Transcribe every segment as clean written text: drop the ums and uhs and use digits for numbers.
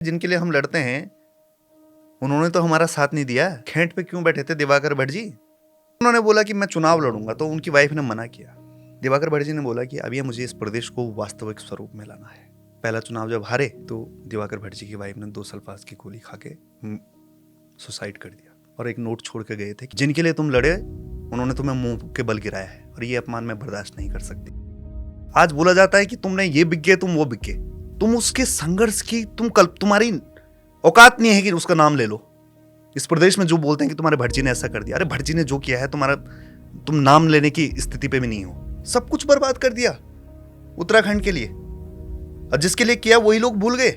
जिनके लिए हम लड़ते हैं उन्होंने तो हमारा साथ नहीं दिया। खेत पे क्यों बैठे थे दिवाकर भट्ट जी? उन्होंने बोला कि मैं चुनाव लड़ूंगा, तो उनकी वाइफ ने मना किया। दिवाकर भट्ट जी ने बोला कि अभी मुझे इस प्रदेश को वास्तविक स्वरूप में लाना है। पहला चुनाव जब हारे तो दिवाकर भट्ट जी की वाइफ ने 2 सल्फास की गोली खा के सुसाइड कर दिया और एक नोट छोड़ के गए थे, जिनके लिए तुम लड़े उन्होंने तुम्हें मुंह के बल गिराया है और ये अपमान मैं बर्दाश्त नहीं कर सकती। आज बोला जाता है कि तुमने ये बिक गए, तुम वो बिक गए। तुम उसके संघर्ष की तुम्हारी औकात नहीं है कि उसका नाम ले लो। इस प्रदेश में जो बोलते हैं कि तुम्हारे भट्ट जी ने ऐसा कर दिया, अरे भट्ट जी ने जो किया है तुम नाम लेने की स्थिति पे भी नहीं हो। सब कुछ बर्बाद कर दिया उत्तराखंड के लिए, और जिसके लिए किया वही लोग भूल गए,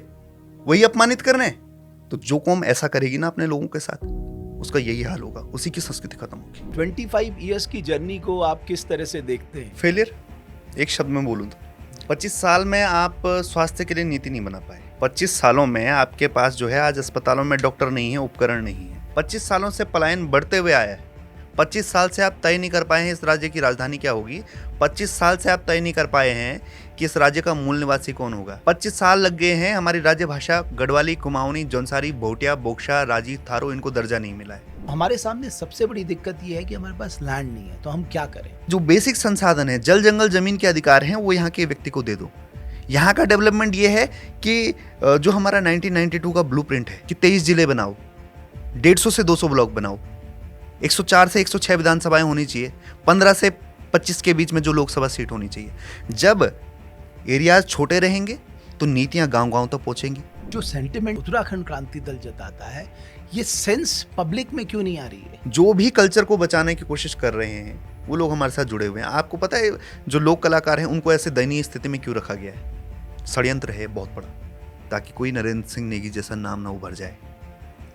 वही अपमानित करने। तो जो कौम ऐसा करेगी ना अपने लोगों के साथ, उसका यही हाल होगा, उसी की संस्कृति खत्म होगी। 25 इयर्स की जर्नी को आप किस तरह से देखते हैं? फेलियर एक शब्द में बोलूं तो 25 साल में आप स्वास्थ्य के लिए नीति नहीं बना पाए। 25 सालों में आपके पास जो है आज अस्पतालों में डॉक्टर नहीं है, उपकरण नहीं है। 25 सालों से पलायन बढ़ते हुए आया है। 25 साल से आप तय नहीं कर पाए हैं इस राज्य की राजधानी क्या होगी। 25 साल से आप तय नहीं कर पाए हैं कि इस राज्य का मूल निवासी कौन होगा। 25 साल लग गए हैं हमारी राज्य भाषा गढ़वाली, कुमाऊनी, जौनसारी, भोटिया, बोक्शा, राजी, थारो इनको दर्जा नहीं मिला है। हमारे सामने सबसे बड़ी दिक्कत ये है कि हमारे पास लैंड नहीं है, तो हम क्या करें? जो बेसिक संसाधन है, जल जंगल जमीन के अधिकार हैं, वो यहाँ के व्यक्ति को दे दो। यहाँ का डेवलपमेंट ये है कि जो हमारा 1992 का ब्लूप्रिंट है कि 23 जिले बनाओ, 150 से 200 ब्लॉक बनाओ, 104 से 106 विधानसभाएं होनी चाहिए, 15 से 25 के बीच में जो लोकसभा सीट होनी चाहिए। जब एरियाज छोटे रहेंगे तो नीतियां गांव-गांव तक पहुंचेंगी। जो सेंटिमेंट उत्तराखंड क्रांति दल जताता है, ये सेंस पब्लिक में क्यों नहीं आ रही है? जो भी कल्चर को बचाने की कोशिश कर रहे हैं वो लोग हमारे साथ जुड़े हुए हैं। आपको पता है जो लोक कलाकार हैं उनको ऐसे दयनीय स्थिति में क्यों रखा गया है? षड्यंत्र है बहुत बड़ा, ताकि कोई नरेंद्र सिंह नेगी जैसा नाम ना उभर जाए,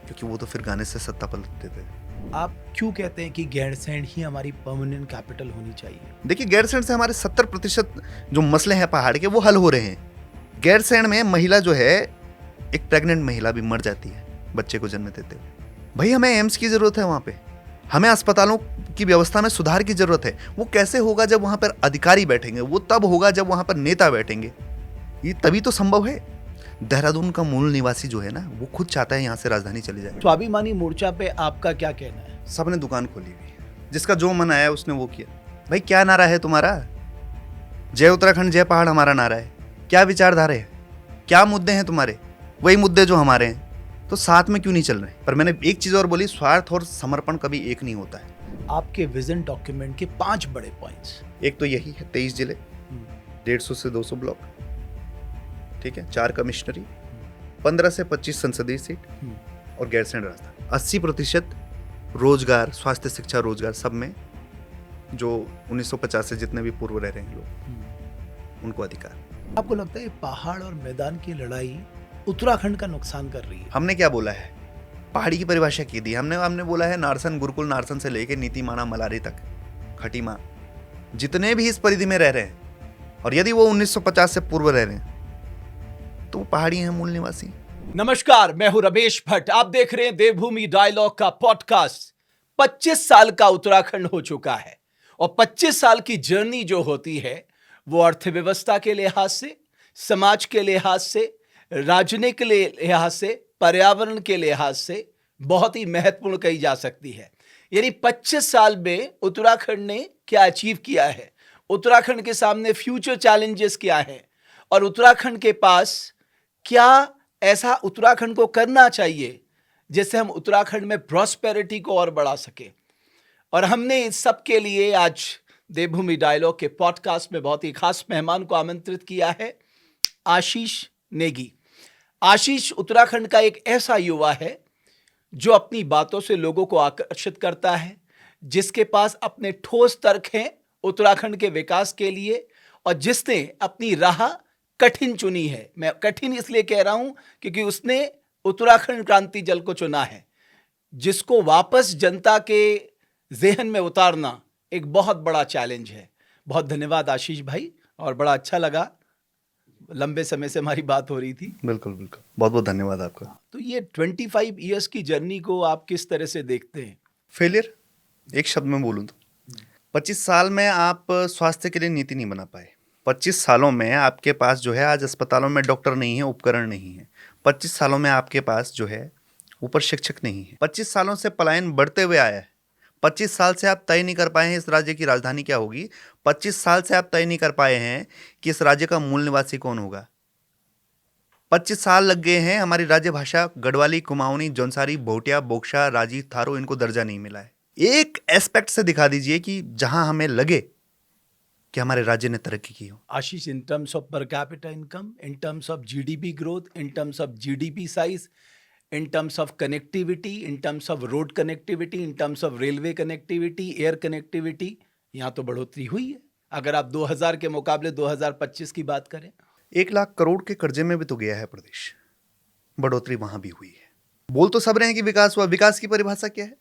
क्योंकि वो तो फिर गाने से सत्ता पलट देते थे। आप क्यों कहते हैं कि गैरसैंण ही हमारी परमानेंट कैपिटल होनी चाहिए? देखिए, गैरसैंण से हमारे 70% जो मसले हैं पहाड़ के वो हल हो रहे हैं। गैरसैंण में महिला जो है, एक प्रेग्नेंट महिला भी मर जाती है बच्चे को जन्म देते हुए। भाई हमें एम्स की जरूरत है, वहां पे हमें अस्पतालों की व्यवस्था में सुधार की जरूरत है। वो कैसे होगा जब वहां पर अधिकारी बैठेंगे, वो तब होगा जब वहां पर नेता बैठेंगे, ये तभी तो संभव है। देहरादून का मूल निवासी जो है ना, वो खुद चाहता है यहाँ से राजधानी चली जाए। स्वाभिमानी मोर्चा पे आपका क्या कहना है? सबने दुकान खोली हुई है, जिसका जो मन आया उसने वो किया। भाई क्या नारा है तुम्हारा? जय उत्तराखंड जय पहाड़ हमारा नारा है। क्या विचारधारा है, क्या मुद्दे हैं तुम्हारे? वही मुद्दे जो हमारे हैं, तो साथ में क्यों नहीं चल रहे? पर मैंने एक चीज और बोली, स्वार्थ और समर्पण कभी एक नहीं होता है। आपके विजन डॉक्यूमेंट के 5 बड़े पॉइंट्स। एक तो यही है, 23 जिले, 150 से 200 ब्लॉक, ठीक है, 4 कमिश्नरी, 15 से 25 संसदीय सीट और गैरसैंण राजधानी। 80% रोजगार, स्वास्थ्य, शिक्षा, रोजगार सब में जो 1950 से जितने भी पूर्व रह रहे हैं लोग, उनको अधिकार। आपको लगता है पहाड़ और मैदान की लड़ाई उत्तराखंड का नुकसान कर रही है? हमने क्या बोला है? पहाड़ी की परिभाषा की दी हमने बोला है नारसन, गुरुकुल नारसन से लेके नीति माना मलारी तक, खटीमा, जितने भी इस परिधि में रह रहे हैं, और यदि वो 1950 से पूर्व रह रहे हैं तो पहाड़ी हैं मूल निवासी। नमस्कार, मैं हूं रमेश भट्ट। आप देख रहे हैं देवभूमि डायलॉग का पॉडकास्ट। 25 साल का उत्तराखंड हो चुका है, और 25 साल की जर्नी जो होती है वो अर्थव्यवस्था के लिहाज से, समाज के लिहाज से, राजनीतिक के लिहाज से, पर्यावरण के लिहाज से बहुत ही महत्वपूर्ण कही जा सकती है। यानी 25 साल में उत्तराखंड ने क्या अचीव किया है, उत्तराखंड के सामने फ्यूचर चैलेंजेस क्या हैं, और उत्तराखंड के पास क्या ऐसा उत्तराखंड को करना चाहिए जिससे हम उत्तराखंड में प्रॉस्पेरिटी को और बढ़ा सके। और हमने इस सब के लिए आज देवभूमि डायलॉग के पॉडकास्ट में बहुत ही खास मेहमान को आमंत्रित किया है, आशीष नेगी। आशीष उत्तराखंड का एक ऐसा युवा है जो अपनी बातों से लोगों को आकर्षित करता है, जिसके पास अपने ठोस तर्क हैं उत्तराखंड के विकास के लिए, और जिसने अपनी राह कठिन चुनी है। मैं कठिन इसलिए कह रहा हूं क्योंकि उसने उत्तराखंड क्रांति जल को चुना है, जिसको वापस जनता के ज़हन में उतारना एक बहुत बड़ा चैलेंज है। बहुत धन्यवाद आशीष भाई, और बड़ा अच्छा लगा, लंबे समय से हमारी बात हो रही थी। बिल्कुल बिल्कुल, बहुत बहुत धन्यवाद आपका। तो ये 25 इयर्स की जर्नी को आप किस तरह से देखते हैं? फेलियर एक शब्द में बोलूं तो 25 साल में आप स्वास्थ्य के लिए नीति नहीं बना पाए। 25 सालों में आपके पास जो है आज अस्पतालों में डॉक्टर नहीं है, उपकरण नहीं है। 25 सालों में आपके पास जो है ऊपर शिक्षक नहीं है। 25 सालों से पलायन बढ़ते हुए आया है। 25 साल से आप तय नहीं कर पाए हैं इस राज्य की राजधानी क्या होगी। 25 साल से आप तय नहीं कर पाए हैं कि इस राज्य का मूल निवासी कौन होगा। 25 साल लग गए हैं हमारी राज्य भाषा गढ़वाली, कुमाऊनी, जौनसारी, भोटिया, बोक्शा, राजी, थारो इनको दर्जा नहीं मिला है। एक एस्पेक्ट से दिखा दीजिए कि जहां हमें लगे कि हमारे राज्य ने तरक्की की हो। आशीष, in terms of per capita income, in terms of GDP growth, in terms of GDP size, in terms of connectivity, in terms of road connectivity, in terms of railway connectivity, air connectivity, यहाँ तो बढ़ोतरी हुई है। अगर आप 2000 के मुकाबले 2025 की बात करें, 1 लाख करोड़ के कर्जे में भी तो गया है प्रदेश, बढ़ोतरी वहां भी हुई है। बोल तो सब रहे हैं कि विकास हुआ। विकास की परिभाषा क्या है?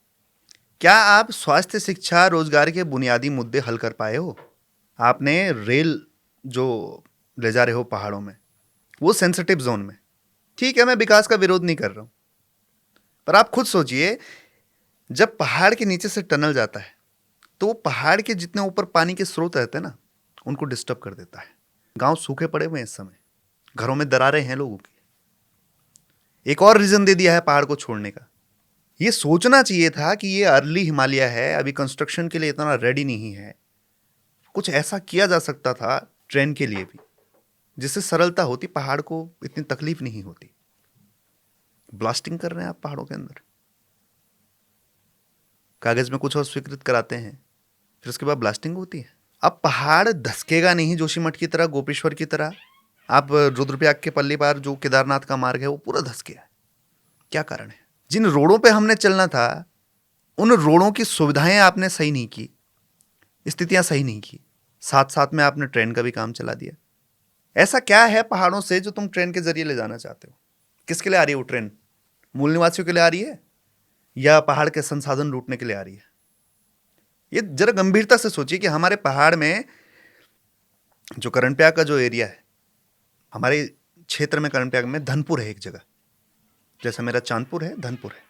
क्या आप स्वास्थ्य, शिक्षा, रोजगार के बुनियादी मुद्दे हल कर पाए हो? आपने रेल जो ले जा रहे हो पहाड़ों में, वो सेंसिटिव जोन में, ठीक है, मैं विकास का विरोध नहीं कर रहा हूं, पर आप खुद सोचिए, जब पहाड़ के नीचे से टनल जाता है तो वो पहाड़ के जितने ऊपर पानी के स्रोत रहते हैं ना, उनको डिस्टर्ब कर देता है। गांव सूखे पड़े हुए हैं इस समय, घरों में दरारें हैं लोगों की। एक और रीजन दे दिया है पहाड़ को छोड़ने का। ये सोचना चाहिए था कि ये अर्ली हिमालय है, अभी कंस्ट्रक्शन के लिए इतना रेडी नहीं है। कुछ ऐसा किया जा सकता था ट्रेन के लिए भी, जिससे सरलता होती, पहाड़ को इतनी तकलीफ नहीं होती। ब्लास्टिंग कर रहे हैं आप पहाड़ों के अंदर, कागज में कुछ और स्वीकृत कराते हैं, फिर उसके बाद ब्लास्टिंग होती है। अब पहाड़ धसकेगा नहीं जोशीमठ की तरह, गोपेश्वर की तरह। आप रुद्रप्रयाग के पल्ली पार जो केदारनाथ का मार्ग है वो पूरा धस गया है। क्या कारण है? जिन रोडों पे हमने चलना था, उन रोडों की सुविधाएं आपने सही नहीं की, स्थितियां सही नहीं की। साथ साथ में आपने ट्रेन का भी काम चला दिया। ऐसा क्या है पहाड़ों से जो तुम ट्रेन के जरिए ले जाना चाहते हो? किसके लिए आ रही है वो ट्रेन? मूल निवासियों के लिए आ रही है या पहाड़ के संसाधन लूटने के लिए आ रही है? ये जरा गंभीरता से सोचिए कि हमारे पहाड़ में जो करणप्रयाग का जो एरिया है, हमारे क्षेत्र में करणप्रयाग में धनपुर है एक जगह, जैसा मेरा चांदपुर है, धनपुर है।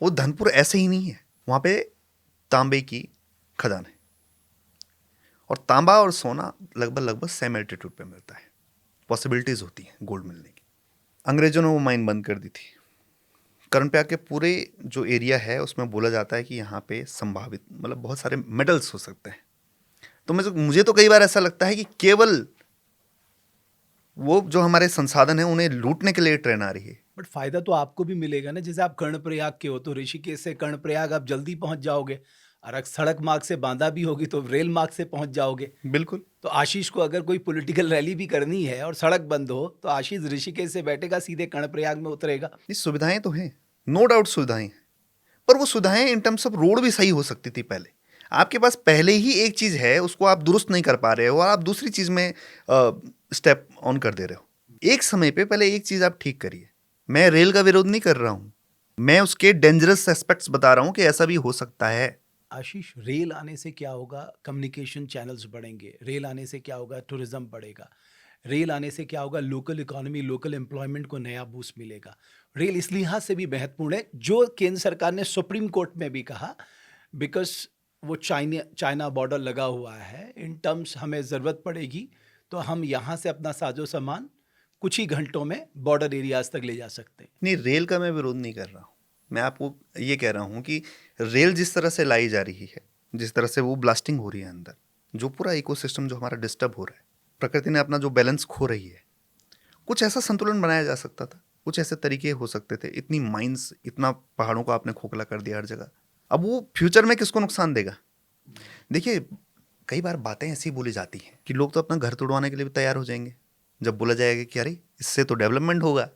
वो धनपुर ऐसे ही नहीं है, वहां पे तांबे की खदान है और तांबा और सोना लगभग सेम एल्टीट्यूड पे मिलता है। पॉसिबिलिटीज होती हैं गोल्ड मिलने की। अंग्रेजों ने वो माइन बंद कर दी थी। करणप्रयाग के पूरे जो एरिया है उसमें बोला जाता है कि यहाँ पे संभावित मतलब बहुत सारे मेटल्स हो सकते हैं। तो मुझे तो कई बार ऐसा लगता है कि केवल वो जो हमारे संसाधन हैं उन्हें लूटने के लिए ट्रेन आ रही है। बट फायदा तो आपको भी मिलेगा ना। जैसे आप कर्णप्रयाग के हो तो ऋषिकेश से कर्णप्रयाग आप जल्दी पहुंच जाओगे, और अगर सड़क मार्ग से बांदा भी होगी तो रेल मार्ग से पहुंच जाओगे। बिल्कुल। तो आशीष को अगर कोई पॉलिटिकल रैली भी करनी है और सड़क बंद हो तो आशीष ऋषिकेश से बैठेगा, सीधे कर्णप्रयाग में उतरेगा। ये सुविधाएं तो हैं, नो डाउट सुविधाएं हैं, पर वो सुविधाएं इन टर्म्स ऑफ रोड भी सही हो सकती थी। पहले आपके पास पहले ही एक चीज है, उसको आप दुरुस्त नहीं कर पा रहे हो और आप दूसरी चीज में स्टेप ऑन कर दे रहे हो। एक समय पे पहले एक चीज आप ठीक करिए। मैं रेल का विरोध नहीं कर रहा हूं, मैं उसके डेंजरस एस्पेक्ट्स बता रहा हूं कि ऐसा भी हो सकता है। आशीष, रेल आने से क्या होगा? कम्युनिकेशन चैनल्स बढ़ेंगे। रेल आने से क्या होगा? टूरिज्म बढ़ेगा। रेल आने से क्या होगा? लोकल इकोनॉमी, लोकल एम्प्लॉयमेंट को नया बूस्ट मिलेगा। रेल इस लिहाज से भी महत्वपूर्ण है, जो केंद्र सरकार ने सुप्रीम कोर्ट में भी कहा, बिकॉज वो चाइना बॉर्डर लगा हुआ है। इन टर्म्स हमें ज़रूरत पड़ेगी तो हम यहाँ से अपना साजो सामान कुछ ही घंटों में बॉर्डर एरियाज तक ले जा सकते हैं। नहीं, रेल का मैं विरोध नहीं कर रहा हूं। मैं आपको ये कह रहा हूं कि रेल जिस तरह से लाई जा रही है, जिस तरह से वो ब्लास्टिंग हो रही है अंदर, जो पूरा इकोसिस्टम जो हमारा डिस्टर्ब हो रहा है, प्रकृति ने अपना जो बैलेंस खो रही है, कुछ ऐसा संतुलन बनाया जा सकता था, कुछ ऐसे तरीके हो सकते थे। इतनी माइंस, इतना पहाड़ों को आपने खोखला कर दिया हर जगह। अब वो फ्यूचर में किसको नुकसान देगा? देखिए, कई बार बातें ऐसी बोली जाती हैं कि लोग तो अपना घर तोड़वाने के लिए भी तैयार हो जाएंगे जब बोला जाएगा कि अरे इससे तो डेवलपमेंट होगा,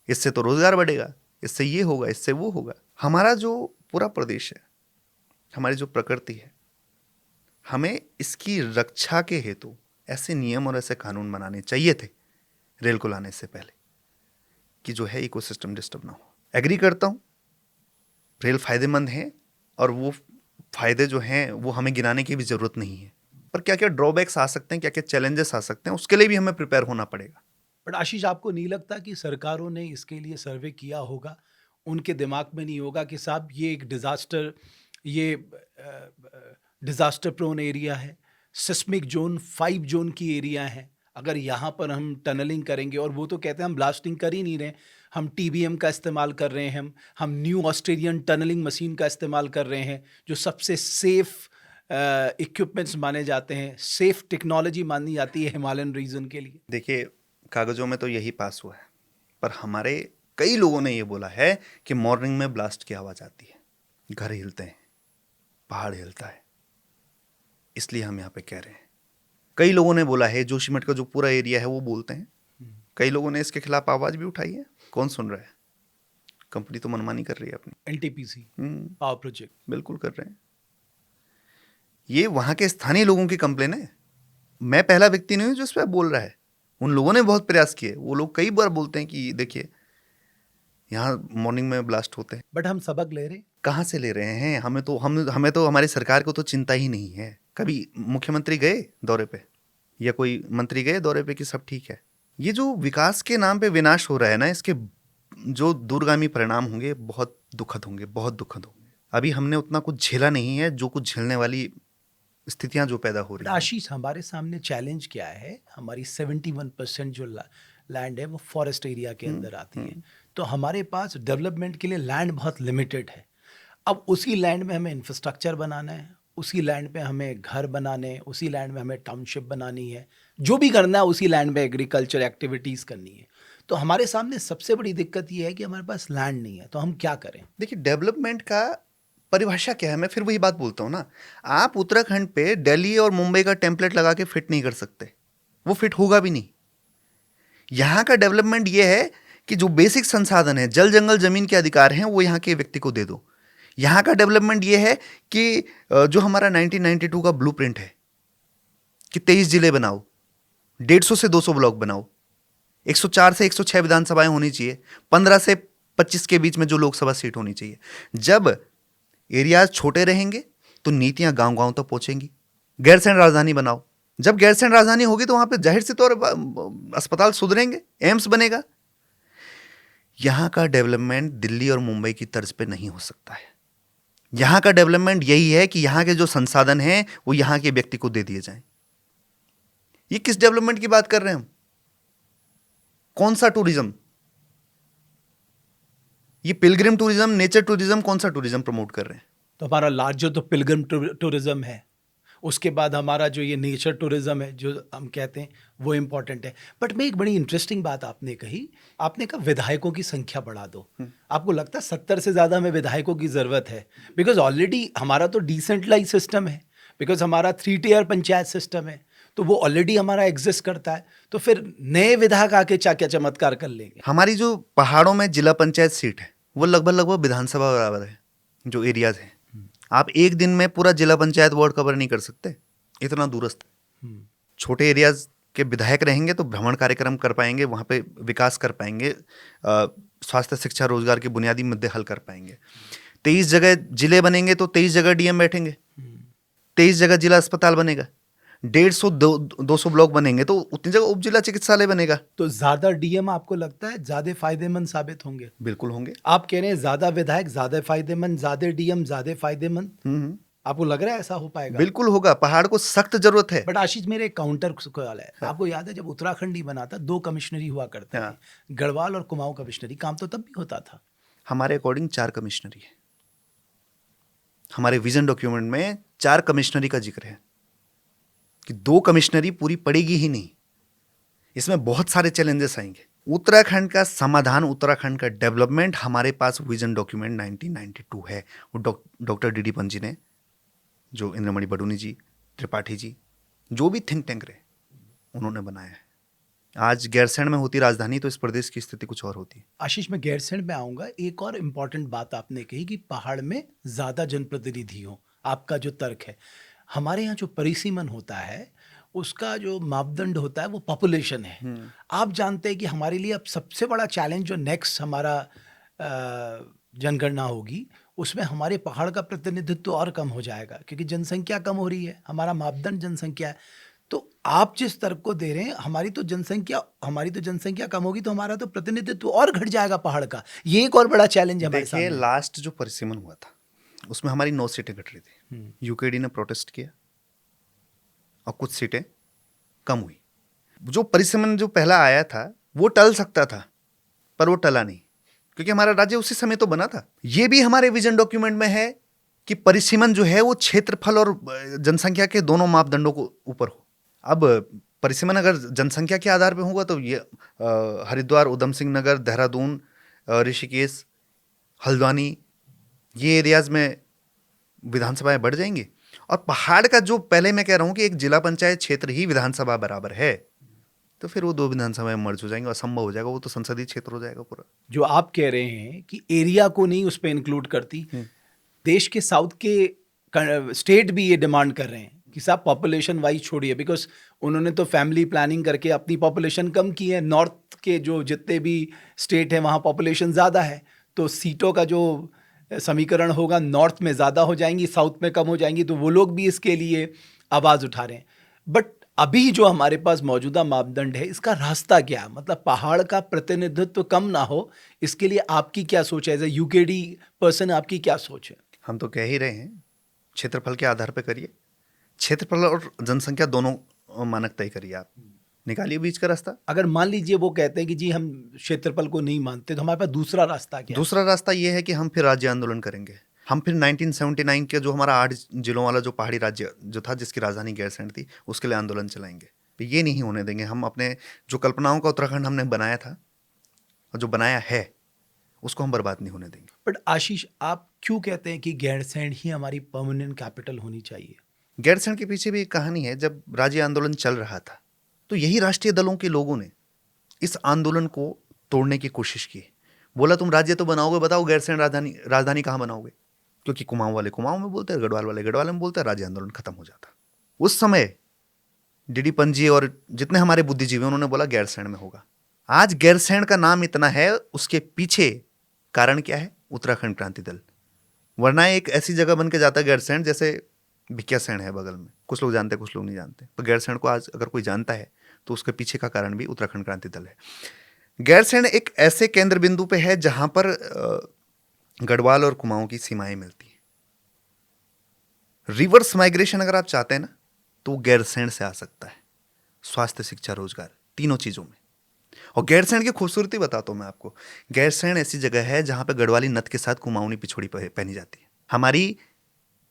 इससे तो रोजगार बढ़ेगा, इससे ये होगा, इससे वो होगा। हमारा जो पूरा प्रदेश है, हमारी जो प्रकृति है, हमें इसकी रक्षा के हेतु ऐसे नियम और ऐसे कानून बनाने चाहिए थे रेल को लाने से पहले, कि जो है इकोसिस्टम डिस्टर्ब ना हो। एग्री करता हूं, रेल फायदेमंद है और वो फायदे जो हैं वो हमें गिनाने की भी जरूरत नहीं है, पर क्या क्या ड्रॉबैक्स आ सकते हैं, क्या क्या चैलेंजेस आ सकते हैं, उसके लिए भी हमें प्रिपेयर होना पड़ेगा। बट आशीष, आपको नहीं लगता कि सरकारों ने इसके लिए सर्वे किया होगा? उनके दिमाग में नहीं होगा कि साहब ये एक डिज़ास्टर प्रोन एरिया है, सिस्मिक जोन 5 जोन की एरिया है, अगर यहाँ पर हम टनलिंग करेंगे, और वो तो कहते हैं हम ब्लास्टिंग कर ही नहीं रहे, हम टीबीएम का इस्तेमाल कर रहे हैं, हम न्यू ऑस्ट्रेलियन टनलिंग मशीन का इस्तेमाल कर रहे हैं, जो सबसे सेफ इक्विपमेंट्स माने जाते हैं, सेफ टेक्नोलॉजी मानी जाती है हिमालयन रीजन के लिए। देखिए, कागजों में तो यही पास हुआ है, पर हमारे कई लोगों ने ये बोला है कि मॉर्निंग में ब्लास्ट की आवाज आती है, घर हिलते हैं, पहाड़ हिलता है, इसलिए हम यहाँ पे कह रहे हैं। कई लोगों ने बोला है, जोशीमठ का जो पूरा एरिया है वो बोलते हैं, कई लोगों ने इसके खिलाफ आवाज भी उठाई है। कौन सुन रहा है? कंपनी तो मनमानी कर रही है अपनी। एनटीपीसी पावर प्रोजेक्ट बिल्कुल कर रहे हैं। ये वहां के स्थानीय लोगों की कंप्लेन है, मैं पहला व्यक्ति नहीं हूं जो इस पर बोल रहा है। उन लोगों ने बहुत प्रयास किए, वो लोग कई बार बोलते हैं कि देखिए यहाँ मॉर्निंग में ब्लास्ट होते हैं। बट हम सबक ले रहे हैं। कहाँ से ले रहे हैं? हमें तो हमारी सरकार को तो चिंता ही नहीं है। कभी मुख्यमंत्री गए दौरे पे या कोई मंत्री गए दौरे पे कि सब ठीक है? ये जो विकास के नाम पे विनाश हो रहा है ना, इसके जो दूरगामी परिणाम होंगे बहुत दुखद होंगे, बहुत दुखद होंगे। अभी हमने उतना कुछ झेला नहीं है जो कुछ झेलने वाली स्थितियां जो पैदा हो रही हैं। आशीष, हमारे सामने चैलेंज क्या है? हमारी 71% जो लैंड है वो फॉरेस्ट एरिया के अंदर आती है, तो हमारे पास डेवलपमेंट के लिए लैंड बहुत लिमिटेड है। अब उसी लैंड में हमें इंफ्रास्ट्रक्चर बनाना है, उसी लैंड पे हमें घर बनाने, उसी लैंड में हमें टाउनशिप बनानी है, जो भी करना है उसी लैंड में एग्रीकल्चर एक्टिविटीज़ करनी है। तो हमारे सामने सबसे बड़ी दिक्कत ये है कि हमारे पास लैंड नहीं है, तो हम क्या करें? देखिए, डेवलपमेंट का परिभाषा क्या है? मैं फिर वही बात बोलता हूँ ना, आप उत्तराखंड पे दिल्ली और मुंबई का टेम्पलेट लगा के फिट नहीं कर सकते, वो फिट होगा भी नहीं। यहाँ का डेवलपमेंट ये है कि जो बेसिक संसाधन है, जल जंगल जमीन के अधिकार हैं, वो यहाँ के व्यक्ति को दे दो। यहाँ का डेवलपमेंट ये है कि जो हमारा 1992 का ब्लूप्रिंट है कि 23 जिले बनाओ, 150 से 200 ब्लॉक बनाओ, 104 से 106 विधानसभाएं होनी चाहिए, 15 से 25 के बीच में जो लोकसभा सीट होनी चाहिए। जब एरियाज छोटे रहेंगे तो नीतियां गांव गांव तक पहुंचेंगी। गैरसैंण राजधानी बनाओ, जब गैरसैंण राजधानी होगी तो वहां पे जाहिर से तौर अस्पताल सुधरेंगे, एम्स बनेगा। यहां का डेवलपमेंट दिल्ली और मुंबई की तर्ज पे नहीं हो सकता है। यहां का डेवलपमेंट यही है कि यहां के जो संसाधन हैं वो यहां के व्यक्ति को दे दिए जाएं। ये किस डेवलपमेंट की बात कर रहे हैं हम? कौन सा टूरिज्म? ये पिलग्रिम टूरिज्म, नेचर टूरिज्म, कौन सा टूरिज्म प्रमोट कर रहे हैं? तो हमारा लार्जर तो पिलग्रिम टूरिज्म है, उसके बाद हमारा जो ये नेचर टूरिज्म है जो हम कहते हैं वो इम्पॉर्टेंट है। बट मैं एक बड़ी इंटरेस्टिंग बात आपने कही, आपने कहा विधायकों की संख्या बढ़ा दो। आपको लगता है 70 से ज़्यादा हमें विधायकों की ज़रूरत है? बिकॉज ऑलरेडी हमारा तो डिसेंट्रलाइज सिस्टम है, बिकॉज हमारा 3 टियर पंचायत सिस्टम है, तो वो ऑलरेडी हमारा एग्जिस्ट करता है, तो फिर नए विधायक आके क्या चमत्कार कर लेंगे? हमारी जो पहाड़ों में जिला पंचायत सीट है वो लगभग विधानसभा बराबर है। जो एरियाज हैं, आप एक दिन में पूरा जिला पंचायत वार्ड कवर नहीं कर सकते, इतना दूरस्थ। छोटे एरियाज के विधायक रहेंगे तो भ्रमण कार्यक्रम कर पाएंगे, वहाँ पे विकास कर पाएंगे, स्वास्थ्य, शिक्षा, रोजगार के बुनियादी मुद्दे हल कर पाएंगे। 23 जगह जिले बनेंगे तो 23 जगह डीएम बैठेंगे, 23 जगह जिला अस्पताल बनेगा, 150-200 ब्लॉक बनेंगे तो उतनी जगह उप जिला चिकित्सालय बनेगा। तो ज्यादा डीएम आपको लगता है ज्यादा फायदेमंद साबित होंगे? बिल्कुल होंगे। आप कह रहे हैं ज्यादा विधायक ज्यादा फायदेमंद, ज्यादा डीएम ज्यादा फायदेमंद, आपको लग रहा है ऐसा हो पाएगा? बिल्कुल होगा, पहाड़ को सख्त जरूरत है। बट आशीष, मेरे एक काउंटर सवाल है। आपको याद है जब उत्तराखंड ही बना था 2 कमिश्नरी हुआ करते थे, गढ़वाल और कुमाऊं कमिश्नरी, काम तो तब भी होता था। हमारे अकॉर्डिंग 4 कमिश्नरी है। हमारे विजन डॉक्यूमेंट में 4 कमिश्नरी का जिक्र है कि 2 कमिश्नरी पूरी पड़ेगी ही नहीं। इसमें बहुत सारे चैलेंजेस आएंगे। उत्तराखंड का समाधान, उत्तराखंड का डेवलपमेंट, हमारे पास विजन डॉक्यूमेंट 1992 है। वो डॉक्टर डी पंजी ने, जो इंद्रमणि बडूनी जी, त्रिपाठी जी, जो भी थिंक टैंक रहे, उन्होंने बनाया है। आज गैरसैंण में होती राजधानी तो इस प्रदेश की स्थिति कुछ और होती। आशीष, मैं गैरसैंण में आऊंगा। एक और इम्पॉर्टेंट बात आपने कही कि पहाड़ में ज्यादा जनप्रतिनिधि हो, आपका जो तर्क है। हमारे यहाँ जो परिसीमन होता है उसका जो मापदंड होता है वो पॉपुलेशन है। आप जानते हैं कि हमारे लिए अब सबसे बड़ा चैलेंज जो नेक्स्ट हमारा जनगणना होगी उसमें हमारे पहाड़ का प्रतिनिधित्व और कम हो जाएगा, क्योंकि जनसंख्या कम हो रही है, हमारा मापदंड जनसंख्या है। तो आप जिस तर्क को दे रहे हैं, हमारी तो जनसंख्या कम होगी तो हमारा तो प्रतिनिधित्व और घट जाएगा पहाड़ का। ये एक और बड़ा चैलेंज है हमारे सामने। देखिए, लास्ट जो परिसीमन हुआ था उसमें हमारी 9 सीटें घट रही थी। यूकेडी ने प्रोटेस्ट किया और कुछ सीटें कम हुई। जो परिसीमन जो पहला आया था वो टल सकता था, पर वो टला नहीं, क्योंकि हमारा राज्य उसी समय तो बना था। ये भी हमारे विजन डॉक्यूमेंट में है कि परिसीमन जो है वो क्षेत्रफल और जनसंख्या के दोनों मापदंडों को ऊपर हो। अब परिसीमन अगर जनसंख्या के आधार पर होगा तो ये हरिद्वार, उधम सिंह नगर, देहरादून, ऋषिकेश, हल्द्वानी, ये एरियाज में विधानसभाएं बढ़ जाएंगी। और पहाड़ का जो पहले मैं कह रहा हूं कि एक जिला पंचायत क्षेत्र ही विधानसभा बराबर है, तो फिर वो 2 विधानसभाएं मर्ज हो जाएंगे, असंभव हो जाएगा, वो तो संसदीय क्षेत्र हो जाएगा पूरा। जो आप कह रहे हैं कि एरिया को नहीं उस पर इंक्लूड करती, देश के साउथ के स्टेट भी ये डिमांड कर रहे हैं कि साहब पॉपुलेशन वाइज छोड़िए, बिकॉज उन्होंने तो फैमिली प्लानिंग करके अपनी पॉपुलेशन कम की है। नॉर्थ के जो जितने भी स्टेट हैं वहाँ पॉपुलेशन ज़्यादा है, तो सीटों का जो समीकरण होगा नॉर्थ में ज़्यादा हो जाएंगी, साउथ में कम हो जाएंगी, तो वो लोग भी इसके लिए आवाज़ उठा रहे हैं। बट अभी जो हमारे पास मौजूदा मापदंड है, इसका रास्ता क्या है? मतलब पहाड़ का प्रतिनिधित्व कम ना हो, इसके लिए आपकी क्या सोच है? एज ए यूकेडी पर्सन आपकी क्या सोच है? हम तो कह ही रहे हैं, क्षेत्रफल के आधार पर करिए, क्षेत्रफल और जनसंख्या दोनों मानक तय करिए, आप निकालिए बीच का रास्ता। अगर मान लीजिए वो कहते हैं कि जी हम क्षेत्रफल को नहीं मानते, तो हमारे पास दूसरा रास्ता क्या है? दूसरा रास्ता ये है कि हम फिर राज्य आंदोलन करेंगे। हम फिर 1979 के जो हमारा 8 जिलों वाला जो पहाड़ी राज्य जो था, जिसकी राजधानी गैरसैंण थी, उसके लिए आंदोलन चलाएंगे। तो ये नहीं होने देंगे हम। अपने जो कल्पनाओं का उत्तराखंड हमने बनाया था और जो बनाया है, उसको हम बर्बाद नहीं होने देंगे। बट आशीष, आप क्यों कहते हैं कि गैरसैंण ही हमारी परमानेंट कैपिटल होनी चाहिए? गैरसैंण के पीछे भी एक कहानी है। जब राज्य आंदोलन चल रहा था तो यही राष्ट्रीय दलों के लोगों ने इस आंदोलन को तोड़ने की कोशिश की। बोला तुम राज्य तो बनाओगे, बताओ गैरसैंण राजधानी कहाँ बनाओगे? क्योंकि कुमाऊं वाले कुमाऊं में बोलते हैं, गढ़वाल वाले गढ़वाल में बोलते हैं, राज्य आंदोलन खत्म हो जाता। उस समय डीडी पंजी और जितने हमारे बुद्धिजीवी उन्होंने बोला गैरसैंण में होगा। आज गैरसैंण का नाम इतना है, उसके पीछे कारण क्या है? उत्तराखंड क्रांति दल। वरना एक ऐसी जगह बन के जाता है गैरसैंण, जैसे भिकियासैंण है बगल में, कुछ लोग जानते हैं कुछ लोग नहीं जानते। तो गैरसैंण को आज अगर कोई जानता है तो उसके पीछे का कारण भी उत्तराखंड क्रांति दल है। गैरसैंण एक ऐसे केंद्र बिंदु पे है जहां पर गढ़वाल और कुमाऊं की सीमाएं मिलती हैं। रिवर्स माइग्रेशन अगर आप चाहते हैं ना, तो गैरसैंण से आ सकता है। स्वास्थ्य, शिक्षा, रोजगार, तीनों चीजों में। और गैरसैंण की खूबसूरती बताता हूं मैं आपको। गैरसैंण ऐसी जगह है जहां पे गढ़वाली नथ के साथ कुमाऊनी पिछोड़ी पहनी जाती है। हमारी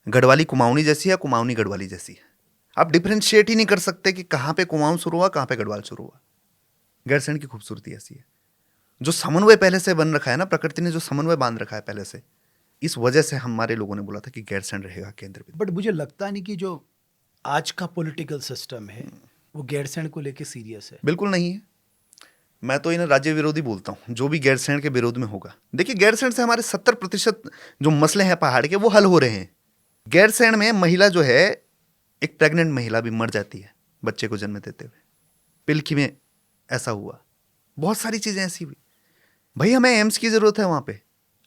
गढ़वाली कुमाऊनी जैसी है, कुमाऊनी गढ़वाली जैसी है। आप डिफरेंशिएट ही नहीं कर सकते कि कहां पे कुमाऊं शुरू हुआ, कहां पे गढ़वाल शुरू हुआ। गैरसैंण की खूबसूरती ऐसी है। जो समन्वय पहले से बन रखा है ना, प्रकृति ने जो समन्वय बांध रखा है पहले से, इस वजह से हमारे लोगों ने बोला था कि गैरसैंण रहेगा केंद्र बिंदु। बट मुझे लगता नहीं कि जो आज का पॉलिटिकल सिस्टम है वो गैरसैंण को लेके सीरियस है। बिल्कुल नहीं है। मैं तो इन्हें राज्य विरोधी बोलता हूं, जो भी गैरसैंण के विरोध में होगा। देखिए, गैरसैंण से हमारे 70% जो मसले हैं पहाड़ के, वो हल हो रहे हैं। गैरसैंण में महिला जो है, एक प्रेग्नेंट महिला भी मर जाती है बच्चे को जन्म देते हुए। पिलखी में ऐसा हुआ, बहुत सारी चीजें ऐसी हुई। भाई, हमें एम्स की जरूरत है वहां पे,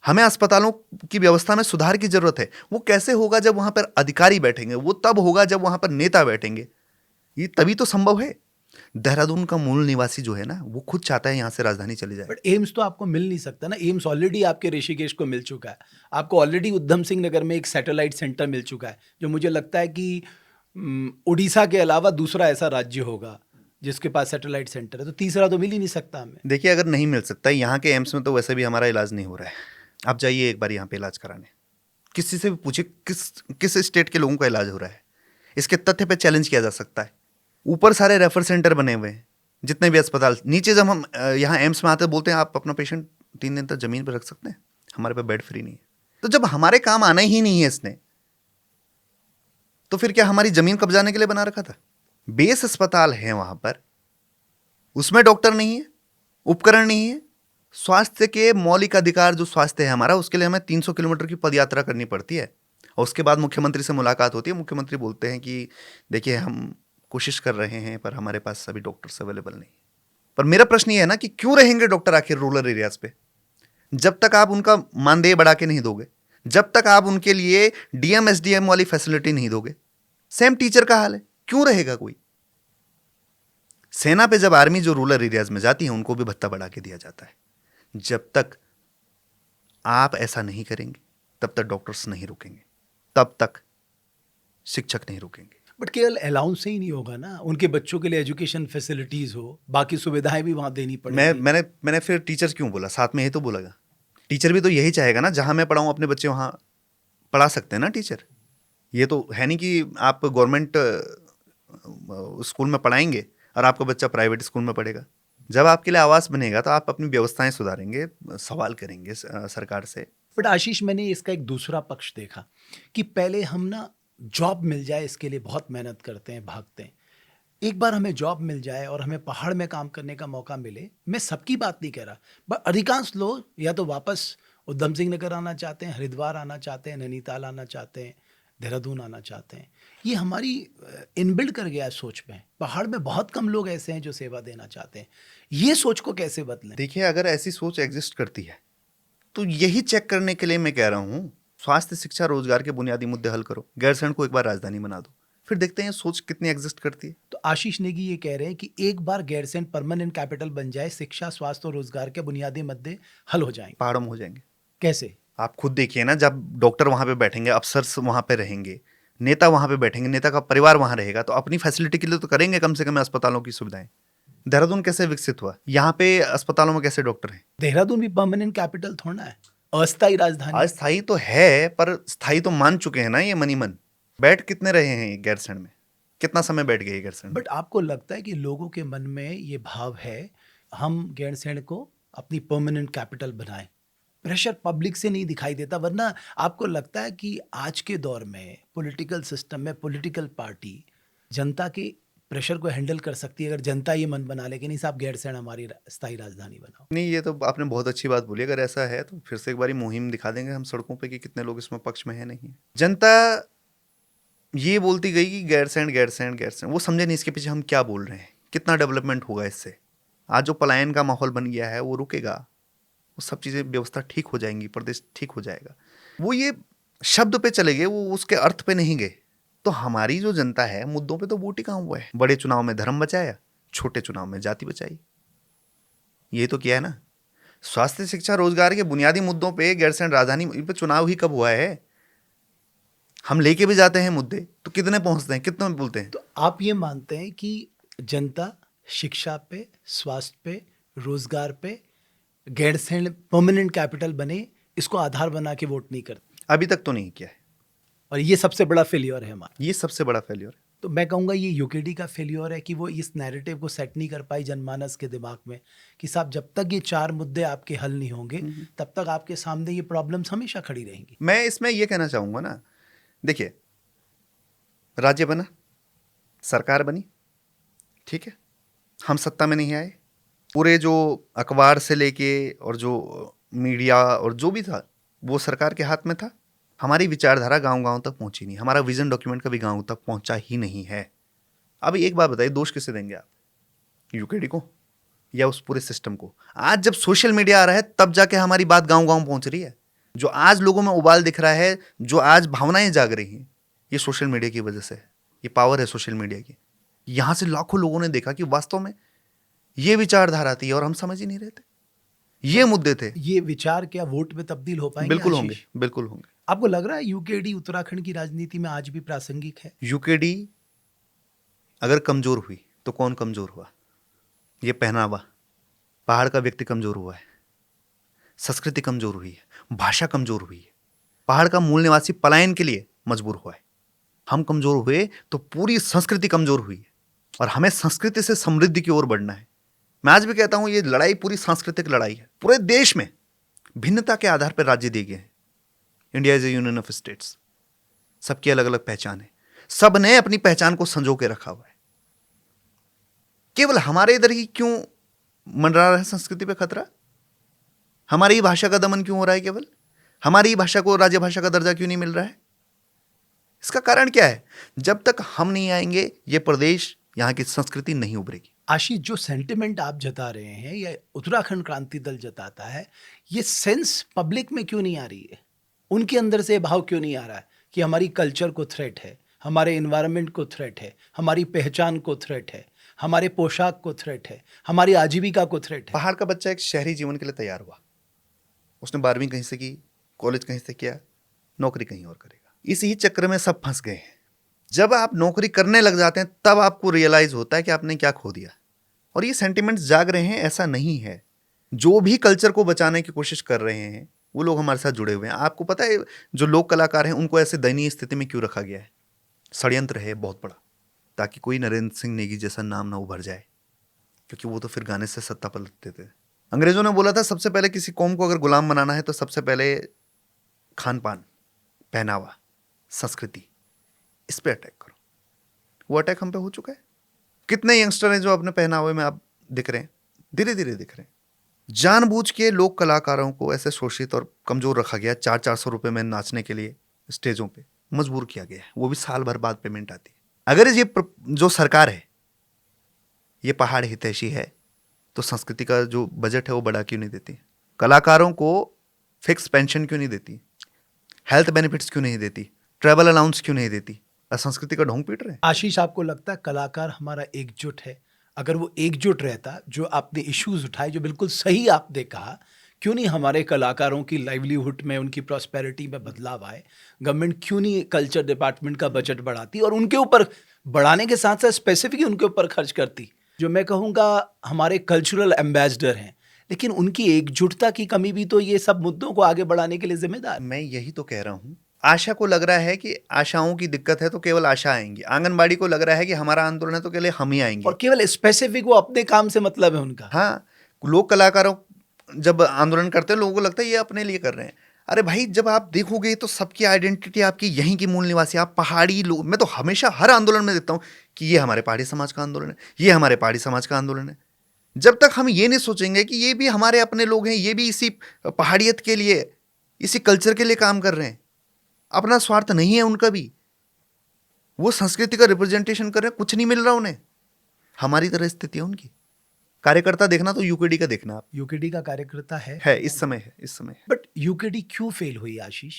हमें अस्पतालों की व्यवस्था में सुधार की जरूरत है। वो कैसे होगा? जब वहां पर अधिकारी बैठेंगे। वो तब होगा जब वहां पर नेता बैठेंगे। ये तभी तो संभव है। देहरादून का मूल निवासी जो है ना, वो खुद चाहता है यहां से राजधानी चली जाए। बट एम्स तो आपको मिल नहीं सकता ना। एम्स ऑलरेडी आपके ऋषिकेश को मिल चुका है। आपको ऑलरेडी उधम सिंह नगर में एक सैटेलाइट सेंटर मिल चुका है, जो मुझे लगता है कि उड़ीसा के अलावा दूसरा ऐसा राज्य होगा जिसके पास सैटेलाइट सेंटर है। तो तीसरा तो मिल ही नहीं सकता हमें। देखिए, अगर नहीं मिल सकता यहाँ के एम्स में, तो वैसे भी हमारा इलाज नहीं हो रहा है। आप जाइए एक बार यहाँ पे इलाज कराने, किसी से भी पूछिए किस स्टेट के लोगों का इलाज हो रहा है। इसके तथ्य पे चैलेंज किया जा सकता है। ऊपर सारे रेफर सेंटर बने हुए हैं, जितने भी अस्पताल। नीचे जब हम यहाँ एम्स में आते हैं, बोलते हैं आप अपना पेशेंट 3 दिन तक जमीन पर रख सकते हैं, हमारे पे बेड फ्री नहीं है। तो जब हमारे काम आना ही नहीं है इसने, तो फिर क्या हमारी जमीन कब्जाने के लिए बना रखा था? बेस अस्पताल है वहां पर, उसमें डॉक्टर नहीं है, उपकरण नहीं है। स्वास्थ्य के मौलिक अधिकार जो स्वास्थ्य है हमारा, उसके लिए हमें 300 किलोमीटर की पदयात्रा करनी पड़ती है। और उसके बाद मुख्यमंत्री से मुलाकात होती है। मुख्यमंत्री बोलते हैं कि देखिए, हम कोशिश कर रहे हैं, पर हमारे पास सभी डॉक्टर्स अवेलेबल नहीं। पर मेरा प्रश्न ये है ना कि क्यों रहेंगे डॉक्टर आखिर रूरल एरियाज पे? जब तक आप उनका मानदेय बढ़ा के नहीं दोगे, जब तक आप उनके लिए डीएम एसडीएम वाली फैसिलिटी नहीं दोगे। सेम टीचर का हाल है, क्यों रहेगा कोई? सेना पे जब आर्मी जो रूरल एरियाज में जाती है, उनको भी भत्ता बढ़ा के दिया जाता है। जब तक आप ऐसा नहीं करेंगे, तब तक डॉक्टर्स नहीं रुकेंगे, तब तक शिक्षक नहीं रुकेंगे। बट केवल अलाउंस से ही नहीं होगा ना, उनके बच्चों के लिए एजुकेशन फैसिलिटीज हो, बाकी सुविधाएं भी वहां देनी पड़ेगी। मैंने फिर टीचर क्यों बोला, साथ में यही तो बोला। टीचर भी तो यही चाहेगा ना, जहां मैं पढ़ाऊं अपने बच्चे वहां पढ़ा सकते हैं ना टीचर। ये तो है नहीं कि आप गवर्नमेंट स्कूल में पढ़ाएंगे और आपका बच्चा प्राइवेट स्कूल में पढ़ेगा। जब आपके लिए आवास बनेगा तो आप अपनी व्यवस्थाएं सुधारेंगे, सवाल करेंगे सरकार से। बट आशीष, मैंने इसका एक दूसरा पक्ष देखा कि पहले हम ना जॉब मिल जाए इसके लिए बहुत मेहनत करते हैं, भागते हैं। एक बार हमें जॉब मिल जाए और हमें पहाड़ में काम करने का मौका मिले, मैं सबकी बात नहीं कह रहा, बट अधिकांश लोग या तो वापस उधम सिंह नगर आना चाहते हैं, हरिद्वार आना चाहते हैं, नैनीताल आना चाहते हैं, देहरादून आना चाहते हैं। ये हमारी इनबिल्ड कर गया है सोच में। पहाड़ में बहुत कम लोग ऐसे हैं जो सेवा देना चाहते हैं। ये सोच को कैसे बदलें? देखिए, अगर ऐसी सोच एग्जिस्ट करती है तो यही चेक करने के लिए मैं कह रहा हूँ, स्वास्थ्य, शिक्षा, रोजगार के बुनियादी मुद्दे हल करो, गैरसैंण को एक बार राजधानी बना दो, फिर देखते हैं सोच कितनी एग्जिस्ट करती है। तो आशीष नेगी ये कह रहे हैं कि एक बार गैरसैंण परमानेंट कैपिटल बन जाए, शिक्षा, स्वास्थ्य और रोजगार के बुनियादी मुद्दे हल हो जाएंगे। पहाड़ों में हो जाएंगे। कैसे? आप खुद देखिए ना, जब डॉक्टर वहां पे बैठेंगे, अफसर वहां पे रहेंगे, नेता वहां पे बैठेंगे, नेता का परिवार वहां रहेगा, तो अपनी फैसिलिटी के लिए तो करेंगे कम से कम अस्पतालों की सुविधाएं। देहरादून कैसे विकसित हुआ, यहाँ पे अस्पतालों में कैसे डॉक्टर हैं? देहरादून भी परमानेंट कैपिटल थोड़ा है, अस्थायी राजधानी। आज स्थायी तो है, पर स्थायी तो मान चुके हैं ना ये मनी मन। बैठ कितने रहे हैं ये गैरसैंण में, कितना समय बैठ गए गैरसैंण में? बट आपको लगता है कि लोगों के मन में ये भाव है हम गैरसैंण को अपनी परमानेंट कैपिटल बनाएं? प्रेशर पब्लिक से नहीं दिखाई देता, वरना आपको लगता है कि आज के दौर में पॉलिटिकल सिस्टम में पॉलिटिकल पार्टी जनता के प्रेशर को हैंडल कर सकती है अगर जनता ये मन बना ले कि नहीं साहब गैरसैंण हमारी स्थायी राजधानी बनाओ? नहीं, ये तो आपने बहुत अच्छी बात बोली। अगर ऐसा है तो फिर से एक बारी मुहिम दिखा देंगे हम सड़कों पे कि कितने लोग इसमें पक्ष में है, नहीं है। जनता ये बोलती गई कि गैरसैंण गैरसैंण गैरसैंण, वो समझे नहीं इसके पीछे हम क्या बोल रहे हैं, कितना डेवलपमेंट होगा इससे। आज जो पलायन का माहौल बन गया है वो रुकेगा, वो सब चीज़ें व्यवस्था ठीक हो जाएंगी, प्रदेश ठीक हो जाएगा। वो ये शब्द पे चले गए, वो उसके अर्थ पे नहीं गए। तो हमारी जो जनता है मुद्दों पे तो वोट ही कहाँ हुआ है। बड़े चुनाव में धर्म बचाया, छोटे चुनाव में जाति बचाई, ये तो किया है ना। स्वास्थ्य, शिक्षा, रोजगार के बुनियादी मुद्दों पे गैरसैंण राजधानी पे चुनाव ही कब हुआ है? हम लेके भी जाते हैं मुद्दे तो कितने पहुंचते हैं, कितने बोलते हैं? तो आप ये मानते हैं कि जनता शिक्षा पे, स्वास्थ्य पे, रोजगार पे गैरसैंण परमानेंट कैपिटल बने, इसको आधार बना के वोट नहीं करती? अभी तक तो नहीं किया है। और ये सबसे बड़ा फेलियर है हमारा। ये सबसे बड़ा फेलियर है। तो मैं कहूँगा ये यूकेडी का फेलियर है कि वो इस नैरेटिव को सेट नहीं कर पाई जनमानस के दिमाग में कि साहब जब तक ये 4 मुद्दे आपके हल नहीं होंगे तब तक आपके सामने ये प्रॉब्लम्स हमेशा खड़ी रहेंगी। मैं इसमें ये कहना चाहूंगा ना, देखिए, राज्य बना, सरकार बनी, ठीक है, हम सत्ता में नहीं आए, पूरे जो अखबार से लेके और जो मीडिया और जो भी था वो सरकार के हाथ में था। हमारी विचारधारा गांव-गांव तक पहुंची नहीं, हमारा विजन डॉक्यूमेंट कभी गांव तक पहुंचा ही नहीं है। अब एक बात बताइए, दोष किसे देंगे आप, यूकेडी को या उस पूरे सिस्टम को? आज जब सोशल मीडिया आ रहा है तब जाके हमारी बात गांव-गांव पहुंच रही है। जो आज लोगों में उबाल दिख रहा है, जो आज भावनाएं जाग रही हैं, ये सोशल मीडिया की वजह से है। ये पावर है सोशल मीडिया की। यहां से लाखों लोगों ने देखा कि वास्तव में ये विचारधारा थी और हम समझ ही नहीं रहे थे, ये मुद्दे थे। ये विचार क्या वोट में तब्दील हो पाएंगे? बिल्कुल आशीष? होंगे, बिल्कुल होंगे। आपको लग रहा है यूकेडी उत्तराखंड की राजनीति में आज भी प्रासंगिक है? यूकेडी अगर कमजोर हुई तो कौन कमजोर हुआ? ये पहनावा, पहाड़ का व्यक्ति कमजोर हुआ है, संस्कृति कमजोर हुई है, भाषा कमजोर हुई है, पहाड़ का मूल निवासी पलायन के लिए मजबूर हुआ है। हम कमजोर हुए तो पूरी संस्कृति कमजोर हुई है और हमें संस्कृति से समृद्धि की ओर बढ़ना है। मैं आज भी कहता हूं ये लड़ाई पूरी सांस्कृतिक लड़ाई है। पूरे देश में भिन्नता के आधार पर राज्य दिए गए हैं। India is A union of states, सबकी अलग अलग पहचान है, सब ने अपनी पहचान को संजो के रखा हुआ है। केवल हमारे इधर ही क्यों मंडरा रहा है संस्कृति पे खतरा? हमारी ही भाषा का दमन क्यों हो रहा है? केवल हमारी ही भाषा को राज्य भाषा का दर्जा क्यों नहीं मिल रहा है? इसका कारण क्या है? जब तक हम नहीं आएंगे ये प्रदेश, यहां की संस्कृति नहीं उभरेगी। आशीष, जो सेंटिमेंट आप जता रहे हैं या उत्तराखंड क्रांति दल जताता है, ये सेंस पब्लिक में क्यों नहीं आ रही है? उनके अंदर से भाव क्यों नहीं आ रहा है कि हमारी कल्चर को थ्रेट है, हमारे एनवायरनमेंट को थ्रेट है, हमारी पहचान को थ्रेट है, हमारे पोशाक को थ्रेट है, हमारी आजीविका को थ्रेट है? पहाड़ का बच्चा एक शहरी जीवन के लिए तैयार हुआ, उसने 12वीं कहीं से की, कॉलेज कहीं से किया, नौकरी कहीं और करेगा। इसी चक्र में सब फंस गए हैं। जब आप नौकरी करने लग जाते हैं तब आपको रियलाइज होता है कि आपने क्या खो दिया। और ये सेंटिमेंट्स जाग रहे हैं, ऐसा नहीं है। जो भी कल्चर को बचाने की कोशिश कर रहे हैं वो लोग हमारे साथ जुड़े हुए हैं। आपको पता है जो लोक कलाकार हैं उनको ऐसे दयनीय स्थिति में क्यों रखा गया है? षड्यंत्र है बहुत बड़ा, ताकि कोई नरेंद्र सिंह नेगी जैसा नाम ना उभर जाए, क्योंकि वो तो फिर गाने से सत्ता पलटते थे। अंग्रेजों ने बोला था सबसे पहले किसी कौम को अगर गुलाम बनाना है तो सबसे पहले खान पान, पहनावा, संस्कृति, इस पे अटैक करो। वो अटैक हम पे हो चुका है। कितने यंगस्टर हैं जो अपने पहनावे में आप दिख रहे हैं, धीरे धीरे दिख रहे हैं। जानबूझ के लोक कलाकारों को ऐसे शोषित और कमजोर रखा गया। 400 रुपए में नाचने के लिए स्टेजों पे मजबूर किया गया है, वो भी साल भर बाद पेमेंट आती है। अगर ये जो सरकार है ये पहाड़ हितैषी है तो संस्कृति का जो बजट है वो बढ़ा क्यों नहीं देती? कलाकारों को फिक्स पेंशन क्यों नहीं देती? हेल्थ बेनिफिट्स क्यों नहीं देती? ट्रैवल अलाउंस क्यों नहीं देती? संस्कृति का ढोंग पीट रहे हैं। आशीष, आपको लगता है कलाकार हमारा एकजुट है? अगर वो एकजुट रहता, जो आपने इश्यूज उठाए जो बिल्कुल सही आपने कहा, क्यों नहीं हमारे कलाकारों की लाइवलीहुड में, उनकी प्रॉस्पेरिटी में बदलाव आए? गवर्नमेंट क्यों नहीं कल्चर डिपार्टमेंट का बजट बढ़ाती और उनके ऊपर बढ़ाने के साथ साथ स्पेसिफिकली उनके ऊपर खर्च करती? जो मैं कहूँगा हमारे कल्चरल एम्बेसडर हैं, लेकिन उनकी एकजुटता की कमी भी तो ये सब मुद्दों को आगे बढ़ाने के लिए जिम्मेदार है। मैं यही तो कह रहा हूँ। आशा को लग रहा है कि आशाओं की दिक्कत है तो केवल आशा आएंगी। आंगनबाड़ी को लग रहा है कि हमारा आंदोलन है तो केवल हम ही आएंगे, और केवल स्पेसिफिक वो अपने काम से मतलब है उनका। हाँ, लोक कलाकारों जब आंदोलन करते हैं लोगों को लगता है ये अपने लिए कर रहे हैं। अरे भाई, जब आप देखोगे तो सबकी आइडेंटिटी आपकी यहीं की मूल निवासी, आप पहाड़ी लोग। मैं तो हमेशा हर आंदोलन में देखता हूँ कि ये हमारे पहाड़ी समाज का आंदोलन है, ये हमारे पहाड़ी समाज का आंदोलन है। जब तक हम ये नहीं सोचेंगे कि ये भी हमारे अपने लोग हैं, ये भी इसी पहाड़ियत के लिए, इसी कल्चर के लिए काम कर रहे हैं, अपना स्वार्थ नहीं है उनका भी, वो संस्कृति का रिप्रेजेंटेशन कर रहे हैं, कुछ नहीं मिल रहा उन्हें, हमारी तरह स्थिति है उनकी। कार्यकर्ता देखना तो यूकेडी का देखना आप। यूकेडी का कार्यकर्ता है इस समय है, इस समय है। बट यूकेडी क्यों फेल हुई आशीष?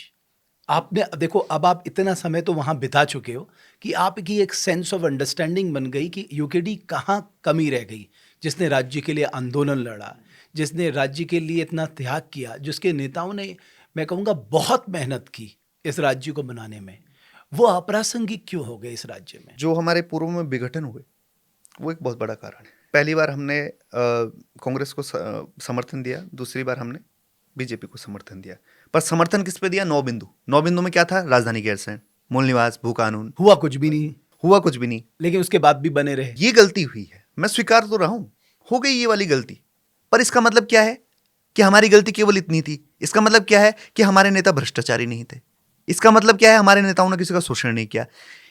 आपने देखो, अब आप इतना समय तो वहां बिता चुके हो कि आपकी एक सेंस ऑफ अंडरस्टैंडिंग बन गई कि यूकेडी कहाँ कमी रह गई, जिसने राज्य के लिए आंदोलन लड़ा, जिसने राज्य के लिए इतना त्याग किया, जिसके नेताओं ने, मैं कहूँगा, बहुत मेहनत की इस राज्य को बनाने में, वो अप्रासंगिक क्यों हो गए इस राज्य में? जो हमारे पूर्व में विघटन हुए वो एक बहुत बड़ा कारण है। पहली बार हमने कांग्रेस को समर्थन दिया, दूसरी बार हमने बीजेपी को समर्थन दिया। पर समर्थन किस पे दिया? 9 बिंदु। 9 बिंदु में क्या था? राजधानी गैरसैंण, मूल निवास, भू कानून। हुआ कुछ भी नहीं, हुआ कुछ भी नहीं, लेकिन उसके बाद भी बने रहे। ये गलती हुई है, मैं स्वीकार तो रहा हूं, हो गई ये वाली गलती। पर इसका मतलब क्या है कि हमारी गलती केवल इतनी थी? इसका मतलब क्या है कि हमारे नेता भ्रष्टाचारी नहीं थे? इसका मतलब क्या है हमारे नेताओं ने किसी का शोषण नहीं किया?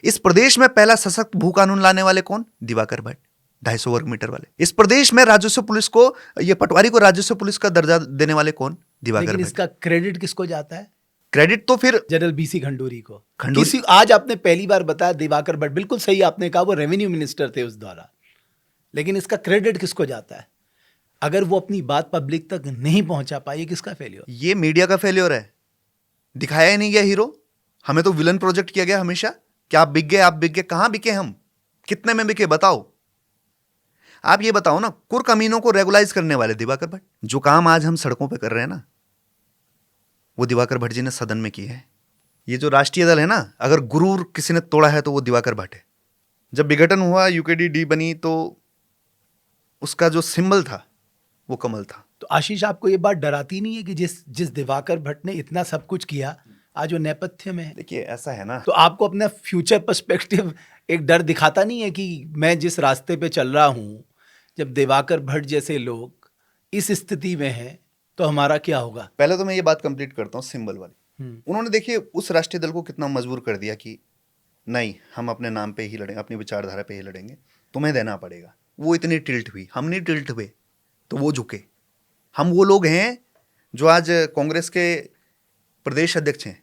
इस प्रदेश में पहला सशक्त भू कानून लाने वाले कौन? दिवाकर भट्ट, 250 वर्ग मीटर वाले। इस प्रदेश में राजस्व पुलिस को, ये पटवारी को राजस्व पुलिस का दर्जा देने वाले कौन? दिवाकर लेकिन भट्ट। इसका क्रेडिट किसको जाता है? क्रेडिट तो फिर जनरल बीसी खंडूरी को। खंडूरी- किसी, आज आपने पहली बार बताया दिवाकर भट्ट, बिल्कुल सही आपने कहा, वो रेवेन्यू मिनिस्टर थे उस दौरान, लेकिन इसका क्रेडिट किसको जाता है? अगर वो अपनी बात पब्लिक तक नहीं पहुंचा पाई, किसका फेलियर? ये मीडिया का फेलियर है। दिखाया ही नहीं गया हीरो, हमें तो विलन प्रोजेक्ट किया गया हमेशा कि आप बिक गए, आप बिक गए। कहां बिके हम? कितने में बिके बताओ? आप ये बताओ ना, कुर कमीनों को रेगुलाइज करने वाले दिवाकर भट्ट। जो काम आज हम सड़कों पे कर रहे हैं ना, वो दिवाकर भट्ट जी ने सदन में की है। ये जो राष्ट्रीय दल है ना, अगर गुरूर किसी ने तोड़ा है तो वो दिवाकर भट्ट है। जब विघटन हुआ, यूकेडी डी बनी, तो उसका जो सिंबल था वो कमल था। तो आशीष, आपको ये बात डराती नहीं है कि जिस दिवाकर भट्ट ने इतना सब कुछ किया, आज वो नेपथ्य में है? देखिए ऐसा है ना, तो आपको अपना फ्यूचर पर्सपेक्टिव एक डर दिखाता नहीं है कि मैं जिस रास्ते पे चल रहा हूं, जब दिवाकर भट्ट जैसे लोग इस स्थिति में हैं तो हमारा क्या होगा? पहले तो मैं ये बात कंप्लीट करता हूँ सिंबल वाली। उन्होंने देखिए उस राष्ट्रीय दल को कितना मजबूर कर दिया कि नहीं, हम अपने नाम पे ही लड़ेंगे, अपनी विचारधारा पे ही लड़ेंगे, तुम्हें देना पड़ेगा। वो इतनी टिल्ट हुई, हम नहीं टिल्ट हुए तो वो झुके। हम वो लोग हैं जो आज कांग्रेस के प्रदेश अध्यक्ष हैं।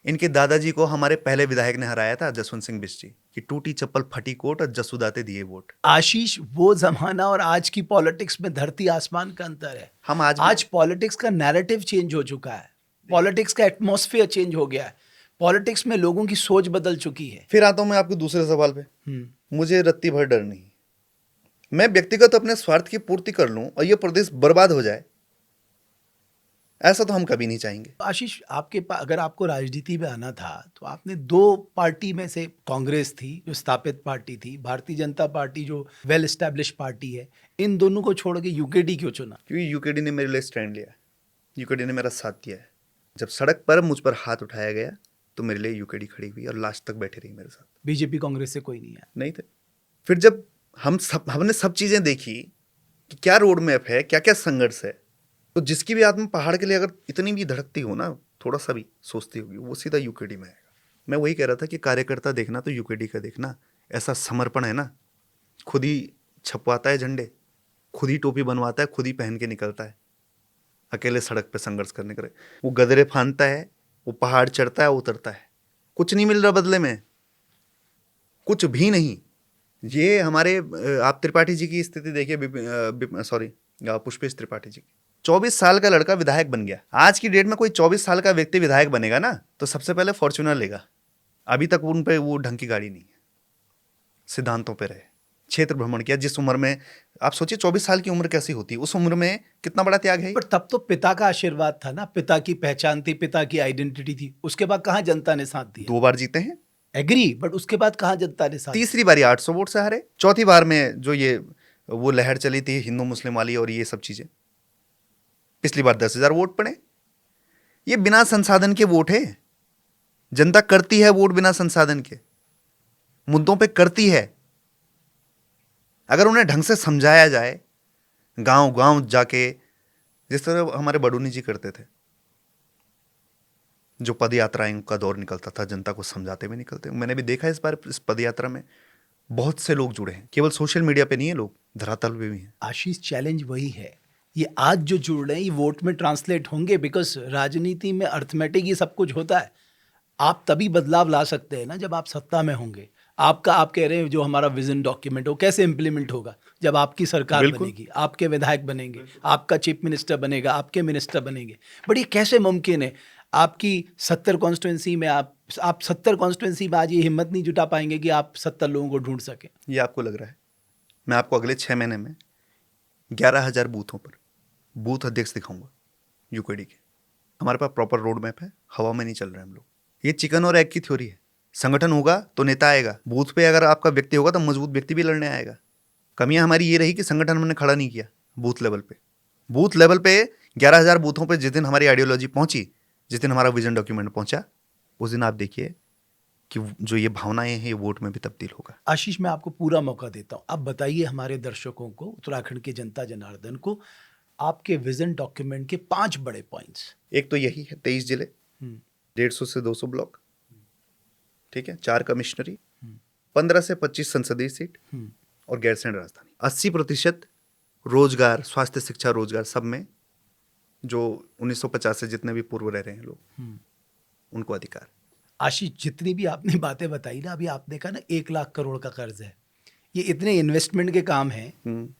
इनके दादाजी को हमारे पहले विधायक ने हराया था, जसवंत सिंह बिष्ट जी, कि टूटी चप्पल फटी कोट और जसुदाते दिए वोट। आशीष, वो जमाना और आज की पॉलिटिक्स में धरती आसमान का अंतर है। हम आज पॉलिटिक्स का नैरेटिव चेंज हो चुका है, पॉलिटिक्स का एटमॉस्फेयर चेंज हो गया है, पॉलिटिक्स में लोगों की सोच बदल चुकी है। फिर आता हूं मैं आपके दूसरे सवाल पे। मुझे रत्ती भर डर नहीं, मैं व्यक्तिगत अपने स्वार्थ की पूर्ति कर लूं और ये प्रदेश बर्बाद हो जाए, ऐसा तो हम कभी नहीं चाहेंगे। आशीष, आपके पास अगर आपको राजनीति में आना था तो आपने दो पार्टी में से, कांग्रेस थी जो स्थापित पार्टी थी, भारतीय जनता पार्टी जो वेल एस्टैब्लिश पार्टी है, इन दोनों को छोड़ के यूकेडी क्यों चुना? क्योंकि यूकेडी ने मेरे लिए स्टैंड लिया है, यूकेडी ने मेरा साथ दिया है। जब सड़क पर मुझ पर हाथ उठाया गया तो मेरे लिए यूकेडी खड़ी हुई और लास्ट तक बैठी रही मेरे साथ। बीजेपी कांग्रेस से कोई नहीं है? नहीं थे। फिर जब हमने सब चीजें देखी कि क्या रोड मैप है, क्या क्या संघर्ष है, तो जिसकी भी आत्मा पहाड़ के लिए अगर इतनी भी धड़कती हो ना, थोड़ा सा भी सोचती होगी, वो सीधा यूकेडी में आएगा। मैं वही कह रहा था कि कार्यकर्ता देखना तो यूकेडी का देखना। ऐसा समर्पण है ना, खुद ही छपवाता है झंडे, खुद ही टोपी बनवाता है, खुद ही पहन के निकलता है अकेले सड़क पे संघर्ष करने के लिए। वो गदरे फांदता है, वो पहाड़ चढ़ता है, उतरता है, कुछ नहीं मिल रहा बदले में, कुछ भी नहीं। ये हमारे आप त्रिपाठी जी की स्थिति देखिए, सॉरी पुष्पेश त्रिपाठी जी की। 24 साल का लड़का विधायक बन गया। आज की डेट में कोई 24 साल का व्यक्ति विधायक बनेगा ना तो सबसे पहले फॉर्च्यूनर लेगा। अभी तक उन पे वो ढंग की गाड़ी नहीं है, सिद्धांतों पे रहे, क्षेत्र भ्रमण किया। जिस उम्र में आप सोचिए 24 साल की उम्र कैसी होती है, उस उम्र में कितना बड़ा त्याग है। पर तब तो पिता का आशीर्वाद था ना, पिता की पहचान थी, पिता की आइडेंटिटी थी। उसके बाद कहाँ जनता ने साथ दिया? 2 बार जीते हैं, एग्री, बट उसके बाद कहाँ जनता ने साथ? तीसरी बारी 800 वोट से हारे, चौथी बार में जो ये वो लहर चली थी हिंदू मुस्लिम वाली और ये सब चीजें, पिछली बार 10,000 वोट पड़े। ये बिना संसाधन के वोट है। जनता करती है वोट बिना संसाधन के, मुद्दों पे करती है। अगर उन्हें ढंग से समझाया जाए, गांव गांव जाके, जिस तरह हमारे बडूनी जी करते थे, जो पद यात्राएं का दौर निकलता था, जनता को समझाते हुए निकलते। मैंने भी देखा इस बार इस पद यात्रा में बहुत से लोग जुड़े हैं, केवल सोशल मीडिया पे नहीं है, लोग धरातल पे भी हैं। आशीष, चैलेंज वही है, ये आज जो जुड़ रहे हैं ये वोट में ट्रांसलेट होंगे, बिकॉज राजनीति में अर्थमेटिक ही सब कुछ होता है। आप तभी बदलाव ला सकते हैं ना जब आप सत्ता में होंगे। आप कह रहे हैं जो हमारा विजन डॉक्यूमेंट हो कैसे इंप्लीमेंट होगा? जब आपकी सरकार बिल्कुल। बनेगी, आपके विधायक बनेंगे, आपका चीफ मिनिस्टर बनेगा, आपके मिनिस्टर बनेंगे। बट ये कैसे मुमकिन है? आपकी 70 कॉन्स्टिट्यूंसी में आप 70 कॉन्स्टिट्यूंसी में आज ये हिम्मत नहीं जुटा पाएंगे कि आप 70 लोगों को ढूंढ सकें। ये आपको लग रहा है? मैं आपको अगले 6 महीने में 11,000 बूथों पर बूथ अध्यक्ष दिखाऊंगा यूकेडी के। हमारे पास प्रॉपर रोड मैप है, हवा में नहीं चल रहे हम लोग। ये चिकन और एग की थ्योरी है। संगठन होगा तो नेता आएगा, बूथ पे अगर आपका व्यक्ति होगा तो मजबूत व्यक्ति भी लड़ने आएगा। कमियां हमारी ये रही कि संगठन हमने खड़ा नहीं किया बूथ लेवल पे। बूथ लेवल पे 11,000 बूथों पे जिस दिन हमारी आइडियोलॉजी पहुंची, जिस दिन हमारा विजन डॉक्यूमेंट पहुंचा, उस दिन आप देखिए कि जो ये भावनाएं हैं ये वोट में भी तब्दील होगा। आशीष, मैं आपको पूरा मौका देता हूं, अब बताइए हमारे दर्शकों को, उत्तराखंड के जनता जनार्दन को, आपके विजन डॉक्यूमेंट के 5 बड़े पॉइंट्स। एक तो यही है, 23 जिले, 150 से 200 ब्लॉक, ठीक है, 4 कमिश्नरी, 15 से 25 संसदीय सीट और गैरसैंण राजधानी। 80% रोजगार, स्वास्थ्य, शिक्षा, रोजगार सब में जो 1950 से जितने भी पूर्व रह रहे हैं लोग, उनको अधिकार। आशीष, जितनी भी आपने बातें बताई ना, अभी आपने कहा ना 1 लाख करोड़ का कर्ज है, ये इतने इन्वेस्टमेंट के काम हैं,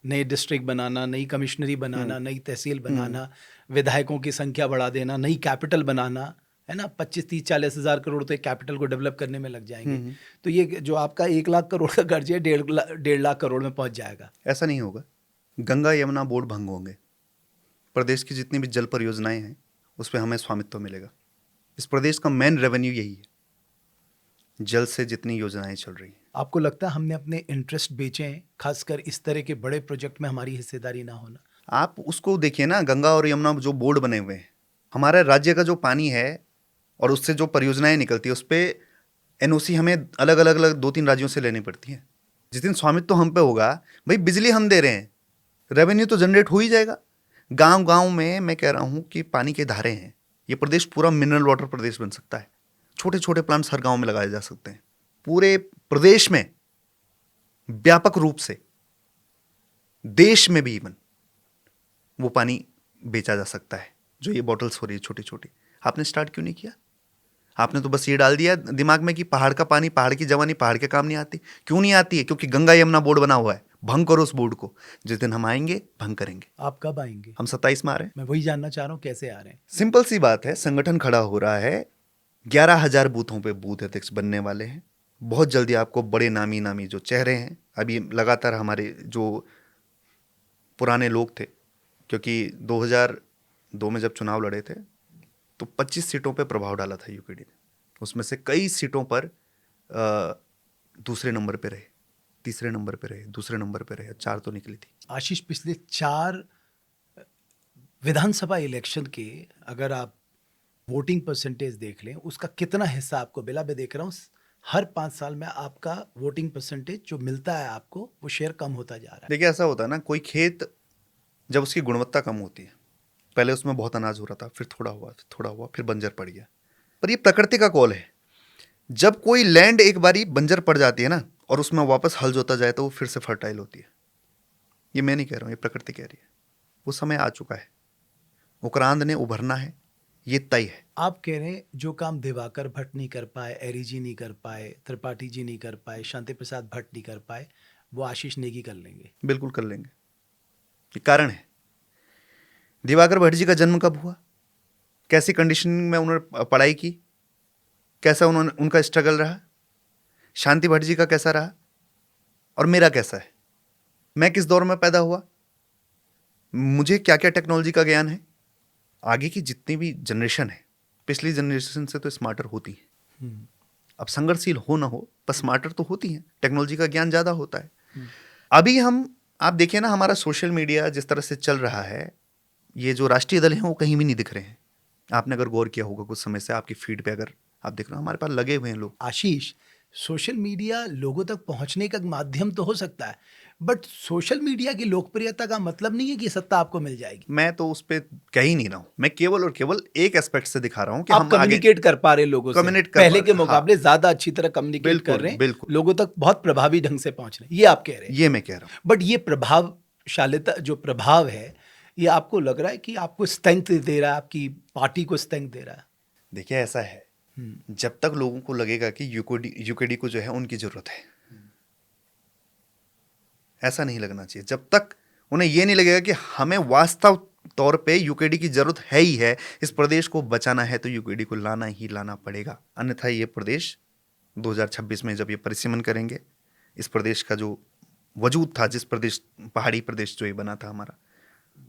नई डिस्ट्रिक्ट बनाना, नई कमिश्नरी बनाना, नई तहसील बनाना, विधायकों की संख्या बढ़ा देना, नई कैपिटल बनाना, है ना, 25, 30, 40 हज़ार करोड़ तो एक कैपिटल को डेवलप करने में लग जाएंगे। तो ये जो आपका 1 लाख करोड़ का कर्ज है 1.5 लाख करोड़ में पहुंच जाएगा। ऐसा नहीं होगा। गंगा यमुना बोर्ड भंग होंगे। प्रदेश की जितनी भी जल परियोजनाएं हैं उस पर हमें स्वामित्व मिलेगा। इस प्रदेश का मेन रेवेन्यू यही है, जल से जितनी योजनाएं चल रही हैं। आपको लगता है हमने अपने इंटरेस्ट बेचे हैं, खासकर इस तरह के बड़े प्रोजेक्ट में हमारी हिस्सेदारी ना होना? आप उसको देखिए ना, गंगा और यमुना जो बोर्ड बने हुए हैं, हमारे राज्य का जो पानी है और उससे जो परियोजनाएं निकलती है उस पर एनओसी हमें अलग अलग 2-3 राज्यों से लेनी पड़ती है। जिस दिन स्वामित्व तो हम पे होगा, भाई बिजली हम दे रहे हैं, रेवेन्यू तो जनरेट हो ही जाएगा। गांव गांव में मैं कह रहा हूं कि पानी के धारे हैं। ये प्रदेश पूरा मिनरल वाटर प्रदेश बन सकता है। छोटे छोटे प्लांट्स हर गांव में लगाए जा सकते हैं। पूरे प्रदेश में व्यापक रूप से, देश में भी इवन वो पानी बेचा जा सकता है। जो ये बॉटल्स हो रही है छोटी छोटी, आपने स्टार्ट क्यों नहीं किया? आपने तो बस ये डाल दिया दिमाग में कि पहाड़ का पानी, पहाड़ की जवानी पहाड़ के काम नहीं आती। क्यों नहीं आती है? क्योंकि गंगा यमुना बोर्ड बना हुआ है। भंग करो उस बोर्ड को। जिस दिन हम आएंगे भंग करेंगे। आप कब आएंगे? हम 27 में आ रहे हैं। मैं वही जानना चाह रहा हूँ, कैसे आ रहे हैं? सिंपल सी बात है, संगठन खड़ा हो रहा है। 11,000 बूथों पे बूथ अध्यक्ष बनने वाले हैं। बहुत जल्दी आपको बड़े नामी नामी जो चेहरे हैं, अभी लगातार हमारे जो पुराने लोग थे, क्योंकि 2002 में जब चुनाव लड़े थे तो 25 सीटों पे प्रभाव डाला था यूकेडी ने। उसमें से कई सीटों पर दूसरे नंबर पे रहे, तीसरे नंबर पे रहे, दूसरे नंबर पे रहे, 4 तो निकली थी। आशीष, पिछले 4 विधानसभा इलेक्शन के अगर आप वोटिंग परसेंटेज देख लें, उसका कितना हिस्सा आपको मिला? मैं देख रहा हूँ हर 5 साल में आपका वोटिंग परसेंटेज जो मिलता है आपको, वो शेयर कम होता जा रहा है। देखिए ऐसा होता है ना, कोई खेत जब उसकी गुणवत्ता कम होती है, पहले उसमें बहुत अनाज हो रहा था, फिर थोड़ा हुआ, फिर थोड़ा हुआ, फिर बंजर पड़ गया। पर ये प्रकृति का कॉल है। जब कोई लैंड एक बारी बंजर पड़ जाती है ना और उसमें वापस हल जोता जाए तो वो फिर से फर्टाइल होती है। ये मैं नहीं कह रहा हूँ, ये प्रकृति कह रही है। वो समय आ चुका है, उक्रांद ने उभरना है, ये तय है। आप कह रहे हैं जो काम दिवाकर भट्ट नहीं कर पाए, एरी जी नहीं कर पाए, त्रिपाठी जी नहीं कर पाए, शांति प्रसाद भट्ट नहीं कर पाए, वो आशीष नेगी कर लेंगे। बिल्कुल कर लेंगे। ये कारण है। दिवाकर भट्ट जी का जन्म कब हुआ, कैसी कंडीशनिंग में उन्होंने पढ़ाई की, कैसा उनका स्ट्रगल रहा, शांति भट्ट जी का कैसा रहा और मेरा कैसा है, मैं किस दौर में पैदा हुआ, मुझे क्या क्या टेक्नोलॉजी का ज्ञान है। आगे की जितनी भी जनरेशन है, पिछली जनरेशन से तो स्मार्टर होती है। अब संघर्षशील हो ना हो, पर स्मार्टर तो होती हैं, टेक्नोलॉजी का ज्ञान ज़्यादा होता है। अभी आप देखिए ना, हमारा सोशल मीडिया जिस तरह से चल रहा है, ये जो राष्ट्रीय दल हैं वो कहीं भी नहीं दिख रहे हैं। आपने अगर गौर किया होगा कुछ समय से, आपकी फीड पे अगर आप देख रहे हो, हमारे पास लगे हुए हैं लोग। आशीष, सोशल मीडिया लोगों तक पहुंचने का माध्यम तो हो सकता है, बट सोशल मीडिया की लोकप्रियता का मतलब नहीं है कि सत्ता आपको मिल जाएगी। मैं तो उस पर कह ही नहीं रहा हूँ, मैं केवल और केवल एक एस्पेक्ट से दिखा रहा हूँ कि आप हम कम्युनिकेट कर पा रहे लोगों से, कम्युनिकेट कर पहले पा के रहे, मुकाबले ज्यादा अच्छी तरह कम्युनिकेट कर रहे हैं, बिल्कुल। लोगों तक बहुत प्रभावी ढंग से पहुंच रहे हैं, ये आप कह रहे हैं। ये मैं कह रहा हूँ। बट ये प्रभावशालीता, जो प्रभाव है, ये आपको लग रहा है कि आपको स्ट्रेंथ दे रहा है, आपकी पार्टी को स्ट्रेंथ दे रहा है? देखिए ऐसा है, जब तक लोगों को लगेगा कि यूकेडी को जो है उनकी जरूरत है, ऐसा नहीं लगना चाहिए। जब तक उन्हें यह नहीं लगेगा कि हमें वास्तव तौर पे यूकेडी की जरूरत है ही है, इस प्रदेश को बचाना है, तो यूकेडी को लाना ही लाना पड़ेगा। अन्यथा ये प्रदेश 2026 में जब ये परिसीमन करेंगे, इस प्रदेश का जो वजूद था, जिस प्रदेश, पहाड़ी प्रदेश जो ये बना था हमारा,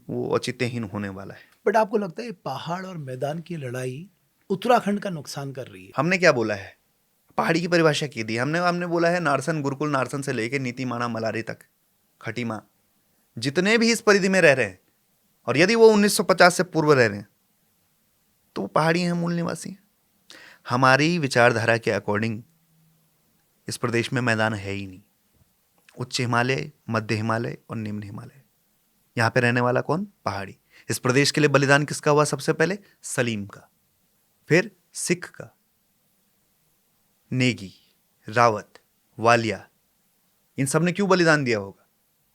वो औचित्यहीन होने वाला है। बट आपको लगता है पहाड़ और मैदान की लड़ाई उत्तराखंड का नुकसान कर रही है? हमने क्या बोला है, पहाड़ी की परिभाषा की दी हमने बोला है नारसन, गुरुकुल नारसन से लेके नीतीमाणा मलारी तक, खटीमा, जितने भी इस परिधि में रह रहे हैं, और यदि वो 1950 से पूर्व रह रहे हैं तो वो पहाड़ी हैं, मूल निवासी हैं। हमारी विचारधारा के अकॉर्डिंग इस प्रदेश में मैदान है ही नहीं। उच्च हिमालय, मध्य हिमालय और निम्न हिमालय, यहाँ पे रहने वाला कौन? पहाड़ी। इस प्रदेश के लिए बलिदान किसका हुआ? सबसे पहले सलीम का, फिर सिख का, नेगी, रावत, वालिया, इन सब ने क्यों बलिदान दिया होगा?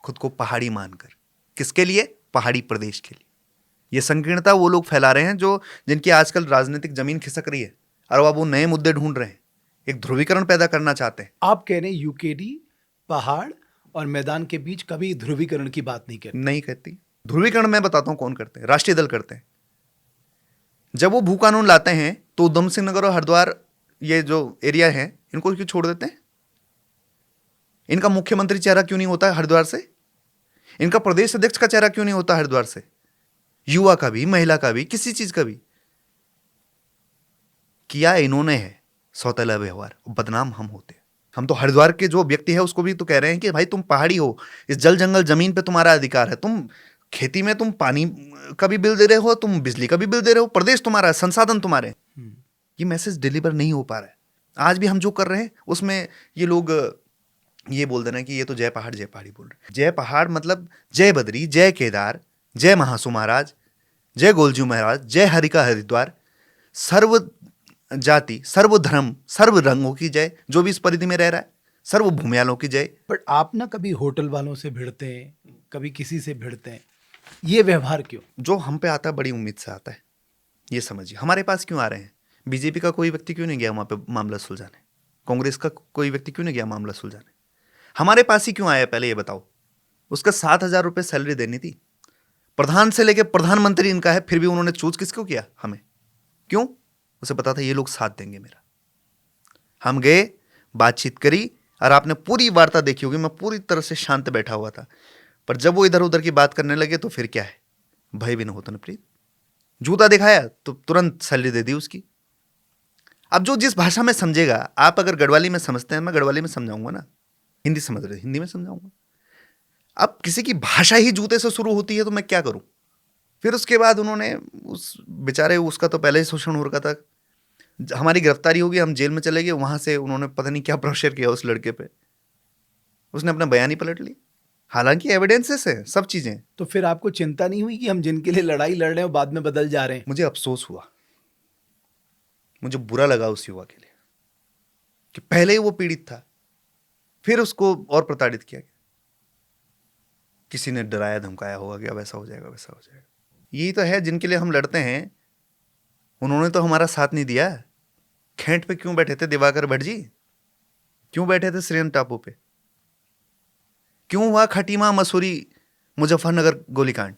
खुद को पहाड़ी मानकर। किसके लिए? पहाड़ी प्रदेश के लिए। ये संकीर्णता वो लोग फैला रहे हैं जिनकी आजकल राजनीतिक जमीन खिसक रही है, और अब वो नए मुद्दे ढूंढ रहे हैं, एक ध्रुवीकरण पैदा करना चाहते हैं। आप कह रहे हैं यूकेडी पहाड़ और मैदान के बीच कभी ध्रुवीकरण की बात नहीं कहती। ध्रुवीकरण मैं बताता हूं कौन करते हैं, राष्ट्रीय दल करते हैं। जब वो भू कानून लाते हैं तो उधम सिंह नगर और हरिद्वार, ये जो एरिया है, इनको क्यों छोड़ देते हैं? इनका मुख्यमंत्री चेहरा क्यों नहीं होता है हरिद्वार से? इनका प्रदेश अध्यक्ष का चेहरा क्यों नहीं होता हरिद्वार से? युवा का भी, महिला का भी, किसी चीज का भी। किया इन्होंने है सौतेला व्यवहार, बदनाम हम होते। हम तो हरिद्वार के जो व्यक्ति है उसको भी तो कह रहे हैं कि भाई तुम पहाड़ी हो, इस जल जंगल जमीन पे तुम्हारा अधिकार है, तुम खेती में तुम पानी का भी बिल दे रहे हो, तुम बिजली का भी बिल दे रहे हो, प्रदेश तुम्हारा है, संसाधन तुम्हारे। ये मैसेज डिलीवर नहीं हो पा रहा है। आज भी हम जो कर रहे हैं उसमें ये लोग ये बोल देना कि ये तो जय पहाड़ी बोल रहे हैं। जय पहाड़ मतलब जय बद्री, जय केदार, जय महासु महाराज, जय गोलजू महाराज, जय हरिका हरिद्वार, सर्व जाति, सर्व धर्म, सर्व रंगों की जय, जो भी इस परिधि में रह रहा है, सर्व भूमियालों की जय। बट आप ना कभी होटल वालों से भिड़ते हैं, कभी किसी से भिड़ते हैं, ये व्यवहार क्यों? जो हम पे आता है बड़ी उम्मीद से आता है, ये समझिए। हमारे पास क्यों आ रहे हैं? बीजेपी का कोई व्यक्ति क्यों नहीं गया वहां पे मामला सुलझाने? कांग्रेस का कोई व्यक्ति क्यों नहीं गया मामला सुलझाने? हमारे पास ही क्यों आया? पहले ये बताओ। उसका 7,000 रुपये सैलरी देनी थी, प्रधान से लेके प्रधानमंत्री इनका है, फिर भी उन्होंने चूज किसको किया? हमें। क्यों? उसे पता था ये लोग साथ देंगे मेरा। हम गए, बातचीत करी, और आपने पूरी वार्ता देखी होगी, मैं पूरी तरह से शांत बैठा हुआ था। पर जब वो इधर उधर की बात करने लगे तो फिर क्या है? भय भी न होता न प्रीत। जूता दिखाया तो तुरंत सैलरी दे दी उसकी। अब जो जिस भाषा में समझेगा, आप अगर गढ़वाली में समझते हैं, मैं गढ़वाली में समझाऊंगा ना, हिंदी समझ रहे हिंदी में समझाऊंगा। अब किसी की भाषा ही जूते से शुरू होती है तो मैं क्या करूं। फिर उसके बाद उन्होंने उस बेचारे, उसका तो पहले ही शोषण हो रखा था, हमारी गिरफ्तारी होगी, हम जेल में चले गए, वहां से उन्होंने पता नहीं क्या प्रेशर किया उस लड़के पे, उसने अपना बयान ही पलट ली। हालांकि एविडेंसेस है सब चीजें। तो फिर आपको चिंता नहीं हुई कि हम जिनके लिए लड़ाई लड़ रहे हैं वो बाद में बदल जा रहे हैं? मुझे अफसोस हुआ, मुझे बुरा लगा उस युवा के लिए कि पहले ही वो पीड़ित था, फिर उसको और प्रताड़ित किया गया। किसी ने डराया धमकाया होगा कि अब ऐसा हो जाएगा वैसा हो जाएगा। यही तो है जिनके लिए हम लड़ते हैं, उन्होंने तो हमारा साथ नहीं दिया। खेंट पे क्यों बैठे थे दिवाकर भट्ट जी? क्यों बैठे थे श्रीरंग टापू पे? क्यों हुआ खटीमा मसूरी मुजफ्फरनगर गोलीकांड?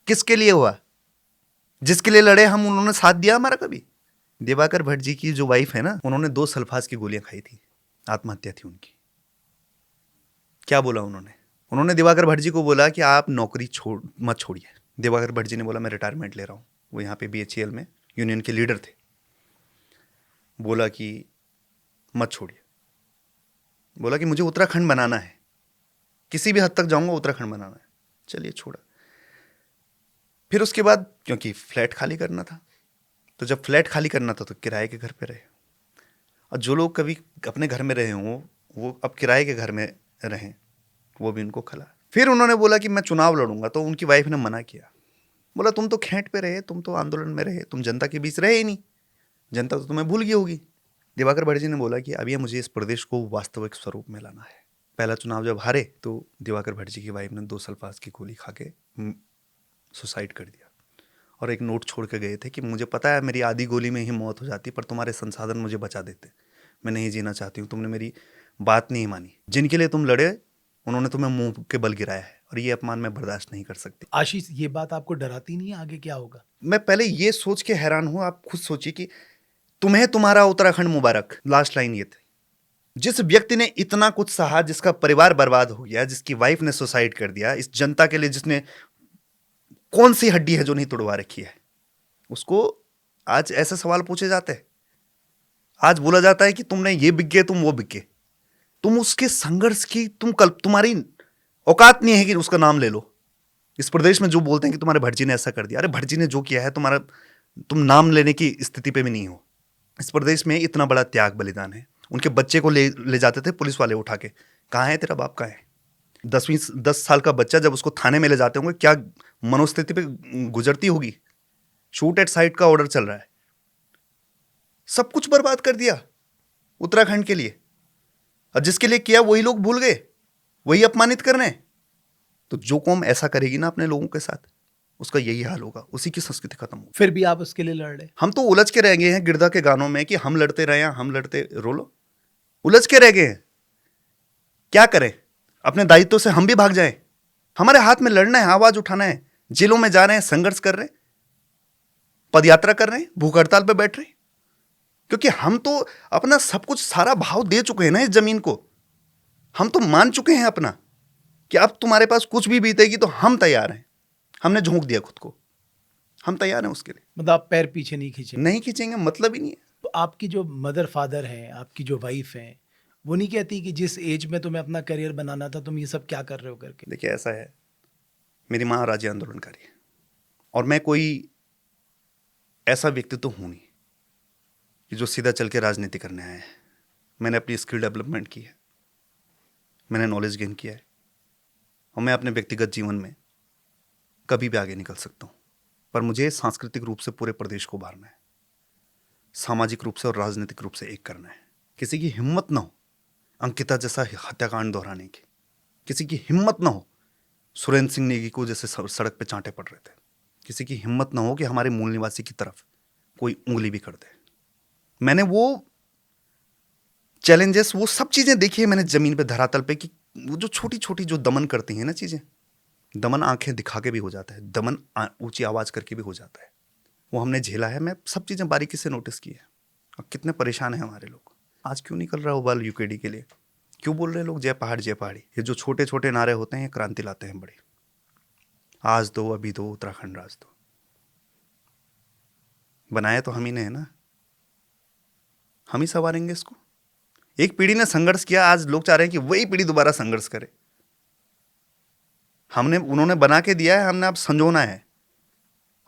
किसके लिए हुआ? जिसके लिए लड़े हम, उन्होंने साथ दिया हमारा कभी? दिवाकर भट्ट जी की जो वाइफ है ना, उन्होंने 2 सल्फास की गोलियां खाई थी, आत्महत्या थी उनकी। क्या बोला उन्होंने? उन्होंने दिवाकर भट्ट जी को बोला कि आप नौकरी मत छोड़िए। दिवाकर भट्ट जी ने बोला मैं रिटायरमेंट ले रहा हूँ। वो यहाँ पे BHEL में यूनियन के लीडर थे। बोला कि मत छोड़िए, बोला कि मुझे उत्तराखंड बनाना है, किसी भी हद तक जाऊंगा उत्तराखंड बनाना है। चलिए छोड़ा। फिर उसके बाद क्योंकि फ्लैट खाली करना था, तो जब फ्लैट खाली करना था तो किराए के घर पे रहे। और जो लोग कभी अपने घर में रहे हों वो अब किराए के घर में रहें, वो भी उनको खला। फिर उन्होंने बोला कि मैं चुनाव लड़ूंगा, तो उनकी वाइफ ने मना किया। बोला तुम तो खेंट पे रहे, तुम तो आंदोलन में रहे, तुम जनता के बीच रहे ही नहीं, जनता तो तुम्हें भूल गई होगी। दिवाकर भट्ट जी ने बोला कि अभी मुझे इस प्रदेश को वास्तविक स्वरूप में लाना है। पहला चुनाव जब हारे तो दिवाकर भट्ट जी की वाइफ ने 2 सल्फास की गोली खा के सुसाइड कर दिया, और एक नोट छोड़ के गए थे कि मुझे पता है मेरी आधी गोली में ही मौत हो जाती, पर तुम्हारे संसाधन मुझे बचा देते, मैं नहीं जीना चाहती हूँ, तुमने मेरी बात नहीं मानी, जिनके लिए तुम लड़े उन्होंने तुम्हें मुंह के बल गिराया है, और ये अपमान मैं बर्दाश्त नहीं कर सकती। आशीष, ये बात आपको डराती नहीं है आगे क्या होगा? मैं पहले ये सोच के हैरान हूं, आप खुद सोचिए कि तुम्हें तुम्हारा उत्तराखंड मुबारक। लास्ट लाइन ये थी, जिस व्यक्ति ने इतना कुछ सहा, जिसका परिवार बर्बाद हो गया, जिसकी वाइफ ने सुसाइड कर दिया, इस जनता के लिए जिसने कौन सी हड्डी है जो नहीं तोड़वा रखी है, उसको आज ऐसे सवाल पूछे जाते हैं। आज बोला जाता है कि तुमने ये बिक गए, तुम वो बिक गए, तुम उसके संघर्ष की तुम्हारी औकात नहीं है कि उसका नाम ले लो। इस प्रदेश में जो बोलते हैं कि तुम्हारे भट्ट जी ने ऐसा कर दिया, अरे भट्ट जी ने जो किया है तुम्हारा, तुम नाम लेने की स्थिति पे भी नहीं हो। इस प्रदेश में इतना बड़ा त्याग बलिदान है। उनके बच्चे को ले जाते थे पुलिस वाले उठा के, कहाँ है तेरा बाप, कहाँ है? 10 साल का बच्चा जब उसको थाने में ले जाते होंगे, क्या मनोस्थिति पे गुजरती होगी। शूट एट साइट का ऑर्डर चल रहा है, सब कुछ बर्बाद कर दिया उत्तराखंड के लिए, और जिसके लिए किया वही लोग भूल गए, वही अपमानित कर रहे हैं। तो जो कौम ऐसा करेगी ना अपने लोगों के साथ, उसका यही हाल होगा, उसी की संस्कृति खत्म होगी। फिर भी आप उसके लिए लड़ रहे? हम तो उलझ के रह गए हैं गिरधा के गानों में कि हम लड़ते रहे, हम लड़ते, रोलो, उलझ के रह गए हैं। क्या करें? अपने दायित्व से हम भी भाग जाएं? हमारे हाथ में लड़ना है, आवाज उठाना है, जेलों में जा रहे हैं, संघर्ष कर रहे हैं, पदयात्रा कर रहे हैं, भूख हड़ताल पे बैठ रहे हैं, क्योंकि हम तो अपना सब कुछ सारा भाव दे चुके हैं ना इस जमीन को। हम तो मान चुके हैं अपना कि अब तुम्हारे पास कुछ भी बीतेगी तो हम तैयार हैं। हमने झोंक दिया खुद को, हम तैयार हैं उसके लिए। मतलब आप पैर पीछे नहीं खींचे? नहीं खींचेंगे, मतलब ही नहीं है। तो आपकी जो मदर फादर हैं, आपकी जो वाइफ हैं, वो नहीं कहती कि जिस एज में तुम्हें अपना करियर बनाना था तुम ये सब क्या कर रहे हो करके? देखिए ऐसा है, मेरी माँ राज्य आंदोलनकारी है, और मैं कोई ऐसा व्यक्ति तो हूं नहीं कि जो सीधा चल के राजनीति करने आया है। मैंने अपनी स्किल डेवलपमेंट की है, मैंने नॉलेज गेन किया है, और मैं अपने व्यक्तिगत जीवन में कभी भी आगे निकल सकता हूँ। पर मुझे सांस्कृतिक रूप से पूरे प्रदेश को उभारना है, सामाजिक रूप से और राजनीतिक रूप से एक करना है। किसी की हिम्मत ना हो अंकिता जैसा हत्याकांड दोहराने की, किसी की हिम्मत ना हो सुरेंद्र सिंह नेगी को जैसे सड़क पे चांटे पड़ रहे थे, किसी की हिम्मत ना हो कि हमारे मूल निवासी की तरफ कोई उंगली भी कर दे। मैंने वो चैलेंजेस, वो सब चीजें देखी है मैंने जमीन पे, धरातल पे, कि वो जो छोटी छोटी जो दमन करती हैं ना चीजें, दमन आंखें दिखा के भी हो जाता है, दमन ऊंची आवाज करके भी हो जाता है, वो हमने झेला है। मैं सब चीजें बारीकी से नोटिस की है। और कितने परेशान हैं हमारे लोग। आज क्यों निकल रहा है उबाल यूकेडी के लिए? क्यों बोल रहे हैं लोग जय पहाड़ जय पहाड़ी? ये जो छोटे छोटे नारे होते हैं ये क्रांति लाते हैं बड़े। आज दो, अभी दो, उत्तराखंड राज दो। बनाया तो हम ही ने है ना, हम ही संवारेंगे इसको। एक पीढ़ी ने संघर्ष किया, आज लोग चाह रहे हैं कि वही पीढ़ी दोबारा संघर्ष करे। उन्होंने बना के दिया है, हमने अब संजोना है,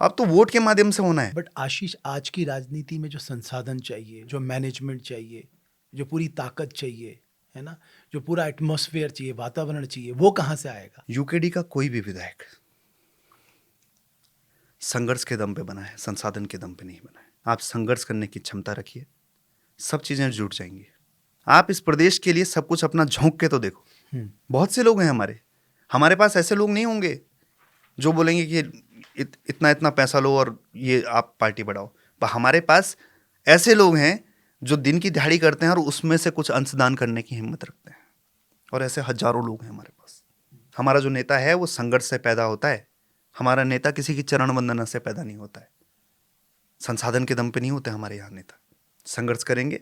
अब तो वोट के माध्यम से होना है। बट आशीष, आज की राजनीति में जो संसाधन चाहिए, जो मैनेजमेंट चाहिए, जो पूरी ताकत चाहिए, है ना, जो पूरा एटमॉस्फेयर चाहिए, वातावरण चाहिए, वो कहाँ से आएगा? यूकेडी का कोई भी विधायक संघर्ष के दम पे बना है, संसाधन के दम पे नहीं बना है। आप संघर्ष करने की क्षमता रखिए, सब चीजें जुट जाएंगी। आप इस प्रदेश के लिए सब कुछ अपना झोंक के तो देखो। बहुत से लोग हैं हमारे पास ऐसे लोग नहीं होंगे जो बोलेंगे कि इतना इतना पैसा लो और ये आप पार्टी बढ़ाओ। पर हमारे पास ऐसे लोग हैं जो दिन की दिहाड़ी करते हैं और उसमें से कुछ अंशदान करने की हिम्मत रखते हैं, और ऐसे हजारों लोग हैं हमारे पास। हमारा जो नेता है वो संघर्ष से पैदा होता है। हमारा नेता किसी की चरण वंदना से पैदा नहीं होता है, संसाधन के दम पे नहीं होते हमारे यहाँ नेता। संघर्ष करेंगे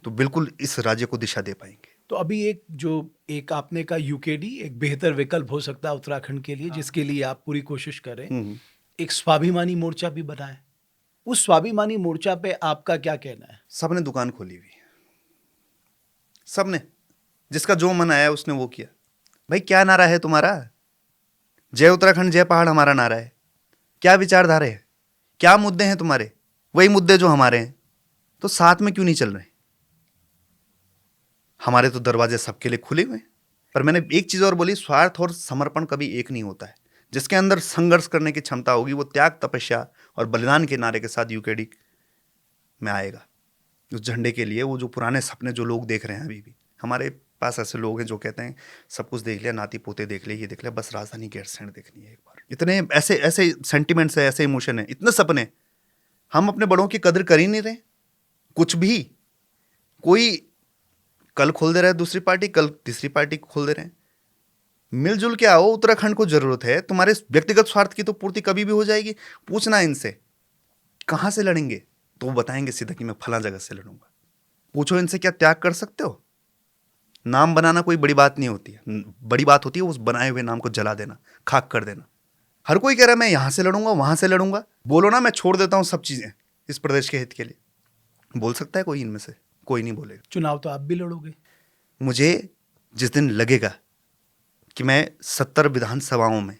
तो बिल्कुल इस राज्य को दिशा दे पाएंगे। तो अभी एक आपने का यूकेडी एक बेहतर विकल्प हो सकता है उत्तराखंड के लिए, जिसके लिए आप पूरी कोशिश करें। एक स्वाभिमानी मोर्चा भी बनाए, उस स्वाभिमानी मोर्चा पे आपका क्या कहना है? सबने दुकान खोली हुई है, सबने, जिसका जो मन आया उसने वो किया। भाई क्या नारा है तुम्हारा? जय उत्तराखंड जय पहाड़ हमारा नारा है। क्या विचारधारा है? क्या मुद्दे हैं तुम्हारे? वही मुद्दे जो हमारे हैं। तो साथ में क्यों नहीं चल रहे? हमारे तो दरवाजे सबके लिए खुले हुए हैं। पर मैंने एक चीज और बोली, स्वार्थ और समर्पण कभी एक नहीं होता है। जिसके अंदर संघर्ष करने की क्षमता होगी वो त्याग, तपस्या और बलिदान के नारे के साथ यूकेडी में आएगा, उस झंडे के लिए। वो जो पुराने सपने जो लोग देख रहे हैं, अभी भी हमारे पास ऐसे लोग हैं जो कहते हैं सब कुछ देख लिया, नाती पोते देख लिए, ये देख लिया, बस राजधानी गैरसैंण देखनी है एक बार। इतने ऐसे ऐसे सेंटिमेंट्स है, ऐसे इमोशन है, इतने सपने। हम अपने बड़ों की कदर कर ही नहीं रहे कुछ भी। कोई कल खोल दे रहा है दूसरी पार्टी, कल तीसरी पार्टी खोल दे रहे हैं। मिलजुल के आओ, उत्तराखंड को जरूरत है। तुम्हारे व्यक्तिगत स्वार्थ की तो पूर्ति कभी भी हो जाएगी। पूछना इनसे कहां से लड़ेंगे, तो वो बताएंगे सीधा कि मैं फला जगह से लड़ूंगा। पूछो इनसे क्या त्याग कर सकते हो? नाम बनाना कोई बड़ी बात नहीं होती है, बड़ी बात होती है उस बनाए हुए नाम को जला देना, खाक कर देना। हर कोई कह रहा है मैं यहां से लड़ूंगा, वहां से लड़ूंगा। बोलो ना मैं छोड़ देता हूं सब चीजें इस प्रदेश के हित के लिए। बोल सकता है कोई इनमें से? कोई नहीं बोलेगा। चुनाव तो आप भी लड़ोगे? मुझे जिस दिन लगेगा कि मैं 70 विधानसभाओं में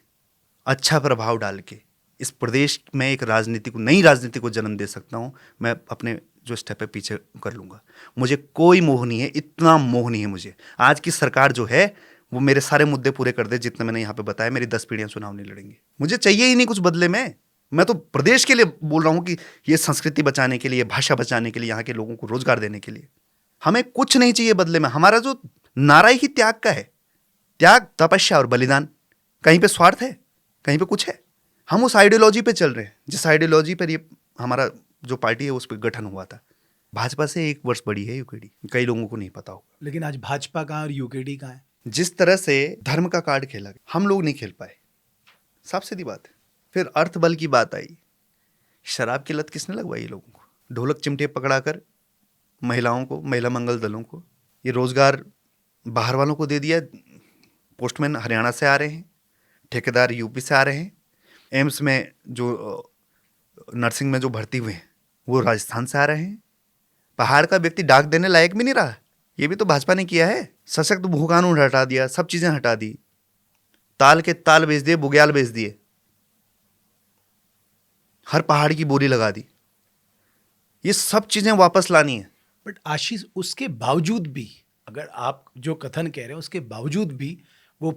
अच्छा प्रभाव डाल के इस प्रदेश में एक राजनीति को, नई राजनीति को जन्म दे सकता हूं, मैं अपने जो स्टेप है पीछे कर लूंगा। मुझे कोई मोह नहीं है, इतना मोह नहीं है मुझे। आज की सरकार जो है वो मेरे सारे मुद्दे पूरे कर दे जितने मैंने यहाँ पे बताया। मेरी 10 पीढ़ियां चुनाव नहीं लड़ेंगी, मुझे चाहिए ही नहीं कुछ बदले में। मैं तो प्रदेश के लिए बोल रहा हूं कि ये संस्कृति बचाने के लिए, भाषा बचाने के लिए, यहाँ के लोगों को रोजगार देने के लिए। हमें कुछ नहीं चाहिए बदले में। हमारा जो नारा ही त्याग का है, त्याग, तपस्या और बलिदान। कहीं पे स्वार्थ है, कहीं पे कुछ है। हम उस आइडियोलॉजी पे चल रहे हैं जिस आइडियोलॉजी पर ये हमारा जो पार्टी है उस पर गठन हुआ था। भाजपा से 1 वर्ष बड़ी है यूकेडी, कई लोगों को नहीं पता होगा। लेकिन आज भाजपा कहाँ और यूकेडी कहाँ है? जिस तरह से धर्म का कार्ड खेला गया, हम लोग नहीं खेल पाए, साफ सीधी बात है। फिर अर्थ बल की बात आई। शराब की लत किसने लगवाई लोगों को? ढोलक चिमटे पकड़ाकर महिलाओं को, महिला मंगल दलों को ये रोजगार बाहर वालों को दे दिया। पोस्टमैन हरियाणा से आ रहे हैं, ठेकेदार यूपी से आ रहे हैं, एम्स में जो नर्सिंग में जो भर्ती हुए हैं वो राजस्थान से आ रहे हैं। पहाड़ का व्यक्ति डाक देने लायक भी नहीं रहा। ये भी तो भाजपा ने किया है। सशक्त भू कानून हटा दिया, सब चीजें हटा दी, ताल के ताल बेच दिए, बुग्याल बेच दिए, हर पहाड़ की बोली लगा दी। ये सब चीजें वापस लानी है। बट आशीष, उसके बावजूद भी, अगर आप जो कथन कह रहे हैं उसके बावजूद भी वो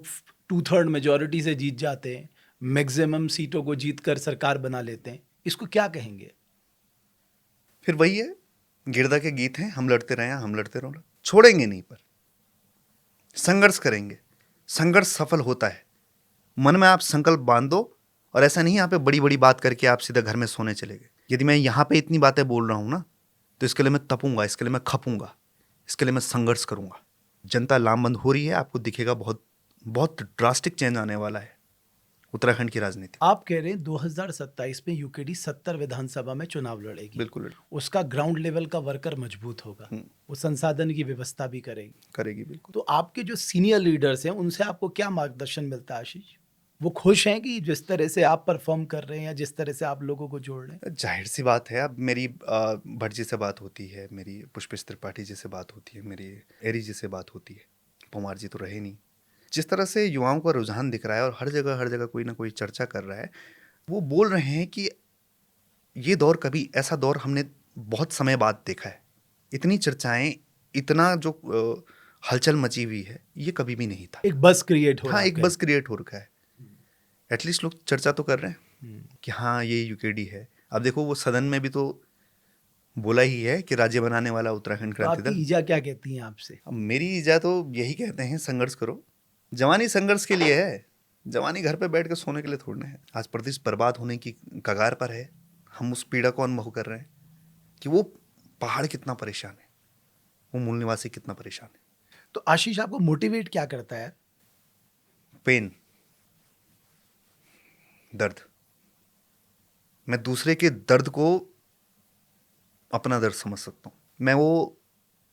2/3 मेजॉरिटी से जीत जाते हैं, मैक्सिमम सीटों को जीतकर सरकार बना लेते हैं, इसको क्या कहेंगे? फिर वही है, गिरदा के गीत हैं, हम लड़ते रहे, हम लड़ते रहो, छोड़ेंगे नहीं, पर संघर्ष करेंगे। संघर्ष सफल होता है। मन में आप संकल्प बांध दो, और ऐसा नहीं यहाँ पे बड़ी बड़ी बात करके आप सीधे घर में सोने चले गए। यदि मैं यहाँ पे इतनी बातें बोल रहा हूँ ना, तो इसके लिए मैं तपूंगा, इसके लिए मैं खपूंगा, इसके लिए मैं संघर्ष करूंगा। जनता लामबंद हो रही है, आपको दिखेगा बहुत बहुत ड्रास्टिक चेंज आने वाला है उत्तराखंड की राजनीति। आप कह रहे हैं 2027 में यूकेडी 70 विधानसभा में चुनाव लड़ेगी। बिल्कुल उसका ग्राउंड लेवल का वर्कर मजबूत होगा, वो संसाधन की व्यवस्था भी करेगी। बिल्कुल। तो आपके जो सीनियर लीडर्स हैं उनसे आपको क्या मार्गदर्शन मिलता है आशीष? वो खुश हैं कि जिस तरह से आप परफॉर्म कर रहे हैं या जिस तरह से आप लोगों को जोड़ रहे हैं? जाहिर सी बात है, अब मेरी भट्ट जी से बात होती है, मेरी पुष्पेश त्रिपाठी जी से बात होती है, मेरी एरी जी से बात होती है, पवार जी तो रहे नहीं। जिस तरह से युवाओं का रुझान दिख रहा है और हर जगह कोई ना कोई चर्चा कर रहा है, वो बोल रहे हैं कि ये दौर, कभी ऐसा दौर हमने बहुत समय बाद देखा है। इतनी चर्चाएं, इतना जो हलचल मची हुई है, ये कभी भी नहीं था। एक बस क्रिएट हो रहा हाँ, है एक बस क्रिएट हो रखा है। एटलीस्ट लोग चर्चा तो कर रहे हैं कि हाँ ये यूकेडी है। अब देखो, वो सदन में भी तो बोला ही है कि राज्य बनाने वाला उत्तराखंड तो क्रांति आपकी दल। ईजा क्या कहती हैं आपसे? अब मेरी ईजा तो यही कहते हैं, संघर्ष करो। जवानी संघर्ष के लिए है, जवानी घर पे बैठ के सोने के लिए थोड़ना है। आज प्रदेश बर्बाद होने की कगार पर है। हम उस पीड़ा को अनुभव कर रहे हैं कि वो पहाड़ कितना परेशान है, वो मूल निवासी कितना परेशान है। तो आशीष, आपको मोटिवेट क्या करता है? पेन, दर्द। मैं दूसरे के दर्द को अपना दर्द समझ सकता हूँ। मैं वो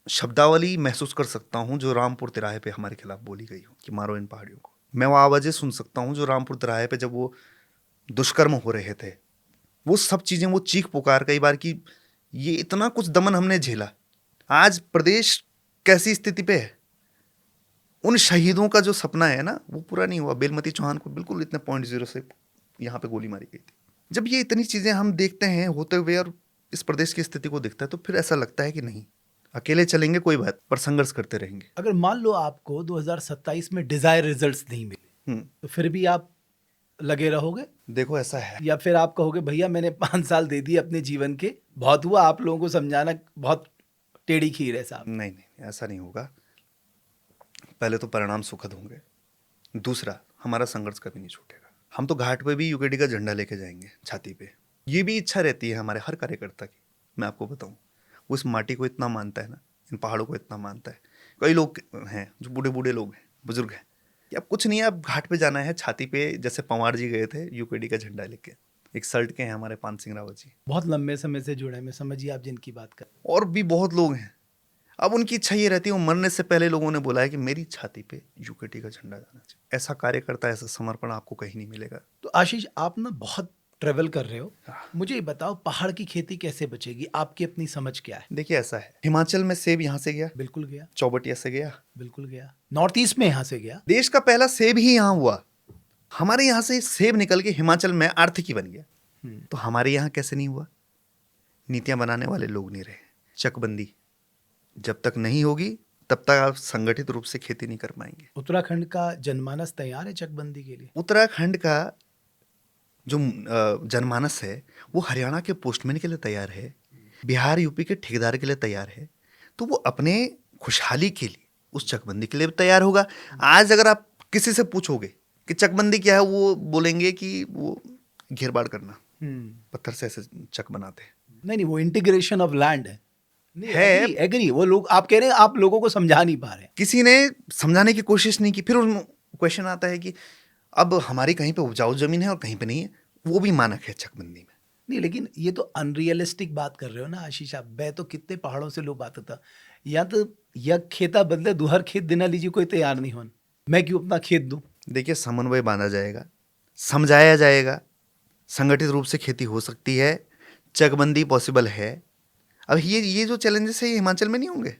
शब्दावली महसूस कर सकता हूँ जो रामपुर तिराहे पे हमारे खिलाफ बोली गई हो कि मारो इन पहाड़ियों को। मैं वो आवाज़ें सुन सकता हूँ जो रामपुर तिराहे पे जब वो दुष्कर्म हो रहे थे, वो सब चीज़ें, वो चीख पुकार कई बार कि ये इतना कुछ दमन हमने झेला, आज प्रदेश कैसी स्थिति पे है। उन शहीदों का जो सपना है ना, वो पूरा नहीं हुआ। बेलमती चौहान को बिल्कुल इतने 0.0 से यहाँ पे गोली मारी गई थी। जब ये इतनी चीज़ें हम देखते हैं होते हुए और इस प्रदेश की स्थिति को देखता है, तो फिर ऐसा लगता है कि नहीं, अकेले चलेंगे कोई बात, पर संघर्ष करते रहेंगे। अगर मान लो आपको 2027 में डिजायर रिजल्ट्स नहीं मिले, तो फिर भी आप लगे रहोगे? देखो, ऐसा है, या फिर आप कहोगे भैया मैंने 5 साल दे दिए अपने जीवन के, बहुत हुआ, आप लोगों को समझाना बहुत टेढ़ी खीर है साहब? नहीं नहीं, ऐसा नहीं होगा। पहले तो परिणाम सुखद होंगे, दूसरा हमारा संघर्ष कभी नहीं छूटेगा। हम तो घाट पे भी यूकेडी का झंडा लेके जाएंगे छाती पे। ये भी इच्छा रहती है हमारे हर कार्यकर्ता की। मैं आपको बताऊं, वो इस माटी को इतना मानता है ना, इन पहाड़ों को इतना मानता है। कई लोग हैं जो बूढ़े बूढ़े लोग हैं, बुजुर्ग हैं, कि अब कुछ नहीं है, अब घाट पे जाना है छाती पे, जैसे पवार जी गए थे यूकेडी का झंडा लेके। एक सल्ट के हैं हमारे पान सिंह रावत जी, बहुत लंबे समय से जुड़े हैं, मैं समझिए आप जिनकी बात कर। और भी बहुत लोग हैं। अब उनकी इच्छा ये रहती है, वो मरने से पहले लोगों ने बोला है कि मेरी छाती पे यूकेडी का झंडा जाना चाहिए। ऐसा कार्यकर्ता, ऐसा समर्पण आपको कहीं नहीं मिलेगा। तो आशीष, आप ना बहुत ट्रेवल कर रहे हो, मुझे ये बताओ पहाड़ की खेती कैसे बचेगी? आपकी अपनी समझ क्या है? देखिए, ऐसा है, हिमाचल में सेब यहाँ से गया, बिल्कुल गया, चौबटिया से गया, बिल्कुल गया, नॉर्थ ईस्ट में यहाँ से गया। देश का पहला सेब ही यहाँ हुआ। हमारे यहाँ से सेब निकल के हिमाचल में आर्थिकी बन गया। तो हमारे यहाँ कैसे नहीं हुआ? नीतियां बनाने वाले लोग नहीं रहे। चकबंदी जब तक नहीं होगी तब तक आप संगठित रूप से खेती नहीं कर पाएंगे। उत्तराखंड का जनमानस तैयार है चकबंदी के लिए? उत्तराखंड का जो जनमानस है वो हरियाणा के पोस्टमैन के लिए तैयार है, बिहार यूपी के ठेकेदार के लिए तैयार है, तो वो अपने खुशहाली के लिए उस चकबंदी के लिए भी तैयार होगा। आज अगर आप किसी से पूछोगे कि चकबंदी क्या है, वो बोलेंगे कि वो घेरबाड़ करना, पत्थर से ऐसे चक बनाते हैं। नहीं, वो इंटीग्रेशन ऑफ लैंड है। है। एग्री, वो लोग, आप कह रहे हैं आप लोगों को समझा नहीं पा रहे। किसी ने समझाने की कोशिश नहीं की। फिर क्वेश्चन आता है कि अब हमारी कहीं पे उपजाऊ जमीन है और कहीं पे नहीं है, वो भी मानक है चकबंदी में। नहीं, लेकिन ये तो अनरियलिस्टिक बात कर रहे हो ना आशीष आप। मैं तो कितने पहाड़ों से लोग बात होता, या तो यह खेता बदले दुहर खेत देना लीजिए, कोई तैयार नहीं होना, मैं क्यों अपना खेत दूं? देखिए, समन्वय बांधा जाएगा, समझाया जाएगा, संगठित रूप से खेती हो सकती है, चकबंदी पॉसिबल है। अब ये जो चैलेंजेस है ये हिमाचल में नहीं होंगे।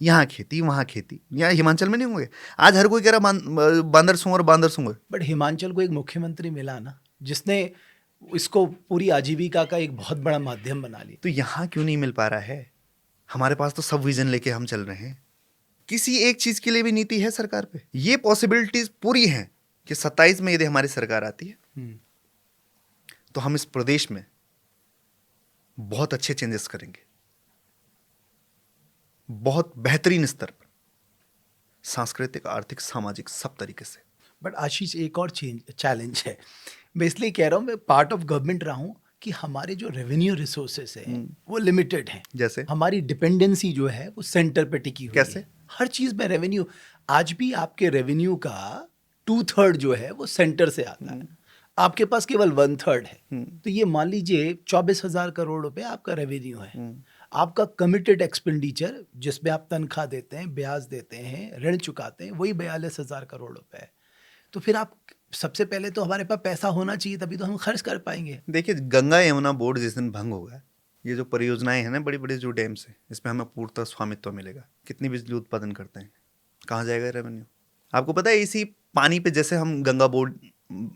यहाँ खेती वहाँ खेती, यहाँ हिमाचल में नहीं होंगे। आज हर कोई कह रहा बांदर सूंगर। बट हिमाचल को एक मुख्यमंत्री मिला ना, जिसने इसको पूरी आजीविका का एक बहुत बड़ा माध्यम बना लिया। तो यहाँ क्यों नहीं मिल पा रहा है? हमारे पास तो सब विजन लेके हम चल रहे हैं। किसी एक चीज के लिए भी नीति है सरकार पे? ये पॉसिबिलिटीज पूरी हैं कि 27 में यदि हमारी सरकार आती है तो हम इस प्रदेश में बहुत अच्छे चेंजेस करेंगे, बहुत बेहतरीन स्तर पर, सांस्कृतिक, आर्थिक, सामाजिक, सब तरीके से। बट आशीष, एक और चैलेंज है, मैं इसलिए कह रहा हूँ, मैं पार्ट ऑफ गवर्नमेंट रहा हूँ, कि हमारे जो रेवेन्यू रिसोर्सेस हैं वो लिमिटेड हैं। जैसे हमारी डिपेंडेंसी जो है वो सेंटर पे टिकी हुई कैसे? है। हर चीज़ में रेवेन्यू, आज भी आपके रेवेन्यू का 2/3 जो है वो सेंटर से आता है, आपके पास केवल 1/3 है। तो ये मान लीजिए 24,000 करोड़ रुपए आपका रेवेन्यू है। आपका कमिटेड एक्सपेंडिचर, जिसमें आप तनख्वाह देते हैं, ब्याज देते हैं, ऋण चुकाते हैं, वही 42,000 करोड़ रुपए है। तो फिर आप सबसे पहले तो हमारे पास पैसा होना चाहिए, तभी तो हम खर्च कर पाएंगे। देखिए, गंगा यमुना बोर्ड जिस दिन भंग होगा, ये जो परियोजनाएं हैं ना, बड़ी बड़ी जो डैम्स हैं, इसमें हमें पूर्णतः स्वामित्व मिलेगा। कितनी बिजली उत्पादन करते हैं, कहाँ जाएगा रेवेन्यू? आपको पता है, इसी पानी पे जैसे हम गंगा बोर्ड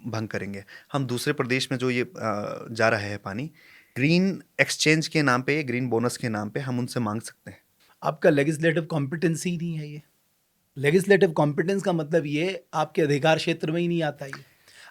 भंग करेंगे, हम दूसरे प्रदेश में जो ये जा रहा है पानी, ग्रीन एक्सचेंज के नाम पे, ग्रीन बोनस के नाम पे हम उनसे मांग सकते हैं। आपका लेजिस्लेटिव कॉम्पिटेंस ही नहीं है ये। लेजिस्लेटिव कॉम्पिटेंस का मतलब ये आपके अधिकार क्षेत्र में ही नहीं आता ये।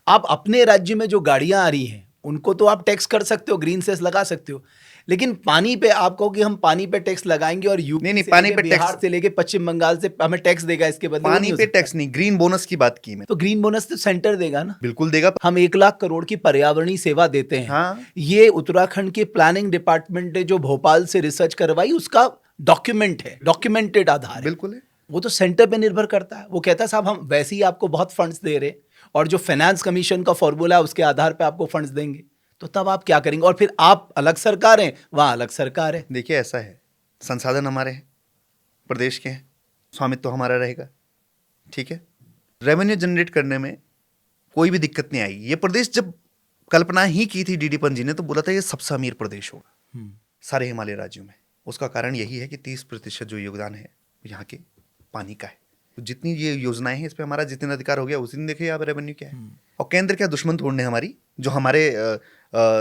आप अपने राज्य में जो गाड़ियां आ रही हैं उनको तो आप टैक्स कर सकते हो, ग्रीन सेस लगा सकते हो, लेकिन पानी पे आप कहो कि हम पानी पे टैक्स लगाएंगे और यूपी नहीं, से पानी लेके पे बिहार टैक्स, से लेके पश्चिम बंगाल से हमें टैक्स देगा इसके बदले, वो नहीं पानी हो पे सकता। टैक्स नहीं, ग्रीन बोनस की बात की मैं। तो ग्रीन बोनस तो सेंटर देगा ना। बिल्कुल देगा। हम 1 लाख करोड़ की पर्यावरणीय सेवा देते हैं। हाँ, ये उत्तराखंड के प्लानिंग डिपार्टमेंट ने जो भोपाल से रिसर्च करवाई उसका डॉक्यूमेंट है, डॉक्यूमेंटेड आधार है। बिल्कुल है। वो तो सेंटर पे निर्भर करता है। वो कहता है साहब हम वैसे ही आपको बहुत फंड्स दे रहे और जो फाइनेंस कमीशन का फॉर्मूला है उसके आधार पे आपको फंड्स देंगे, तो तब आप क्या करेंगे? और फिर आप अलग सरकार हैं, वहाँ अलग सरकार है। देखिए, ऐसा है, संसाधन हमारे हैं, प्रदेश के हैं, स्वामित्व हमारा रहेगा, ठीक है। रेवेन्यू जनरेट करने में कोई भी दिक्कत नहीं आएगी। ये प्रदेश जब कल्पना ही की थी डीडी पंजी ने, तो बोला था ये सबसे अमीर प्रदेश होगा सारे हिमालय राज्यों में। उसका कारण यही है कि 30% जो योगदान है यहाँ के पानी का है। तो जितनी ये योजनाएं हैं, इस पे हमारा जितना अधिकार हो गया, उसी दिन देखिए आप रेवेन्यू क्या है। और केंद्र क्या दुश्मन तोड़ने हमारी, जो हमारे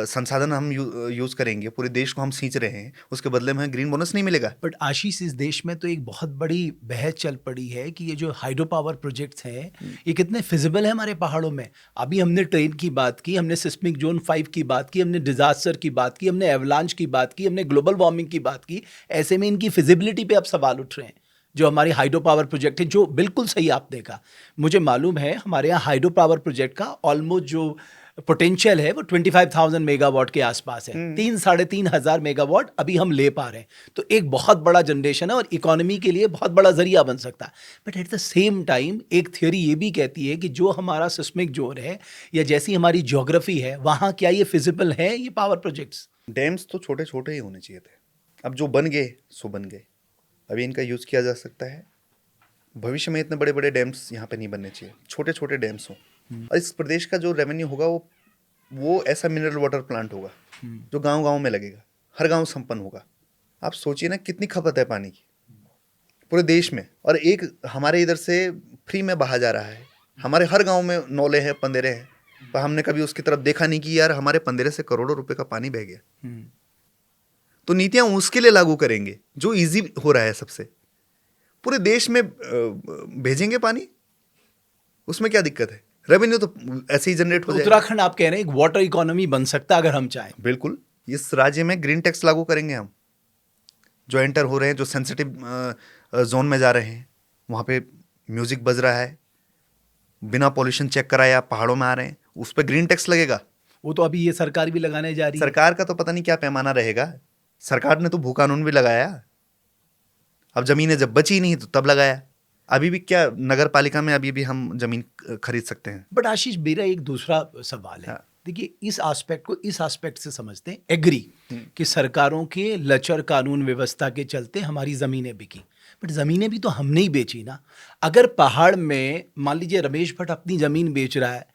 संसाधन हम यूज करेंगे, पूरे देश को हम सींच रहे हैं, उसके बदले में ग्रीन बोनस नहीं मिलेगा। बट आशीष, इस देश में तो एक बहुत बड़ी बहस चल पड़ी है कि ये जो हाइड्रो पावर प्रोजेक्ट्स हैं ये कितने फिजिबल है हमारे पहाड़ों में। अभी हमने ट्रेन की बात की, हमने सिस्मिक जोन 5 की बात की, हमने डिजास्टर की बात की, हमने एवलांच की बात की, हमने ग्लोबल वार्मिंग की बात की। ऐसे में इनकी फिजिबिलिटी पे अब सवाल उठ रहे हैं। जो हमारी हाइड्रो पावर प्रोजेक्ट है, जो बिल्कुल सही आपने कहा, मुझे मालूम है हमारे यहाँ हाइड्रो पावर प्रोजेक्ट का ऑलमोस्ट जो पोटेंशियल है वो 25,000 मेगावाट के आसपास है। 3-3,500 मेगावाट अभी हम ले पा रहे हैं, तो एक बहुत बड़ा जनरेशन है और इकोनॉमी के लिए बहुत बड़ा जरिया बन सकता है। But at the same time एक थ्योरी ये भी कहती है कि जो हमारा सिस्मिक जोन है या जैसी हमारी ज्योग्राफी है, वहाँ क्या ये फिजिबल है ये पावर प्रोजेक्ट्स? डैम्स तो छोटे छोटे ही होने चाहिए थे। अब जो बन गए सो बन गए, अभी इनका यूज किया जा सकता है। भविष्य में इतने बड़े बड़े डैम्स यहाँ पे नहीं बनने चाहिए, छोटे छोटे डैम्स हों। और इस प्रदेश का जो रेवेन्यू होगा वो ऐसा मिनरल वाटर प्लांट होगा जो गांव गांव में लगेगा, हर गांव संपन्न होगा। आप सोचिए ना कितनी खपत है पानी की पूरे देश में, और एक हमारे इधर से फ्री में बहा जा रहा है। हमारे हर गांव में नौले हैं, पंदेरे हैं, पर हमने कभी उसकी तरफ देखा नहीं कि यार हमारे पंदेरे से करोड़ों रुपए का पानी बह गया। तो नीतियां उसके लिए लागू करेंगे जो इजी हो रहा है सबसे। पूरे देश में भेजेंगे पानी, उसमें क्या दिक्कत है? रेवेन्यू तो ऐसे ही जनरेट हो जाएगा। उत्तराखंड आप कह रहे हैं एक वाटर इकोनॉमी बन सकता है अगर हम चाहें। बिल्कुल, इस राज्य में ग्रीन टैक्स लागू करेंगे हम। जो एंटर हो रहे हैं, जो सेंसिटिव जोन में जा रहे हैं, वहाँ पे म्यूजिक बज रहा है, बिना पॉल्यूशन चेक कराए आप पहाड़ों में आ रहे हैं, उस पर ग्रीन टैक्स लगेगा। वो तो अभी ये सरकार भी लगाने जा रही है। सरकार का तो पता नहीं क्या पैमाना रहेगा। सरकार ने तो भू कानून भी लगाया, अब जमीनें जब बची नहीं तो तब लगाया। अभी भी क्या नगर पालिका में अभी भी हम जमीन खरीद सकते हैं। बट आशीष, मेरा एक दूसरा सवाल है। हाँ। देखिए, इस एस्पेक्ट को इस एस्पेक्ट से समझते हैं, एग्री कि सरकारों के लचर कानून व्यवस्था के चलते हमारी ज़मीनें बिकी, बट ज़मीनें भी तो हमने ही बेची ना। अगर पहाड़ में मान लीजिए रमेश भट्ट अपनी ज़मीन बेच रहा है,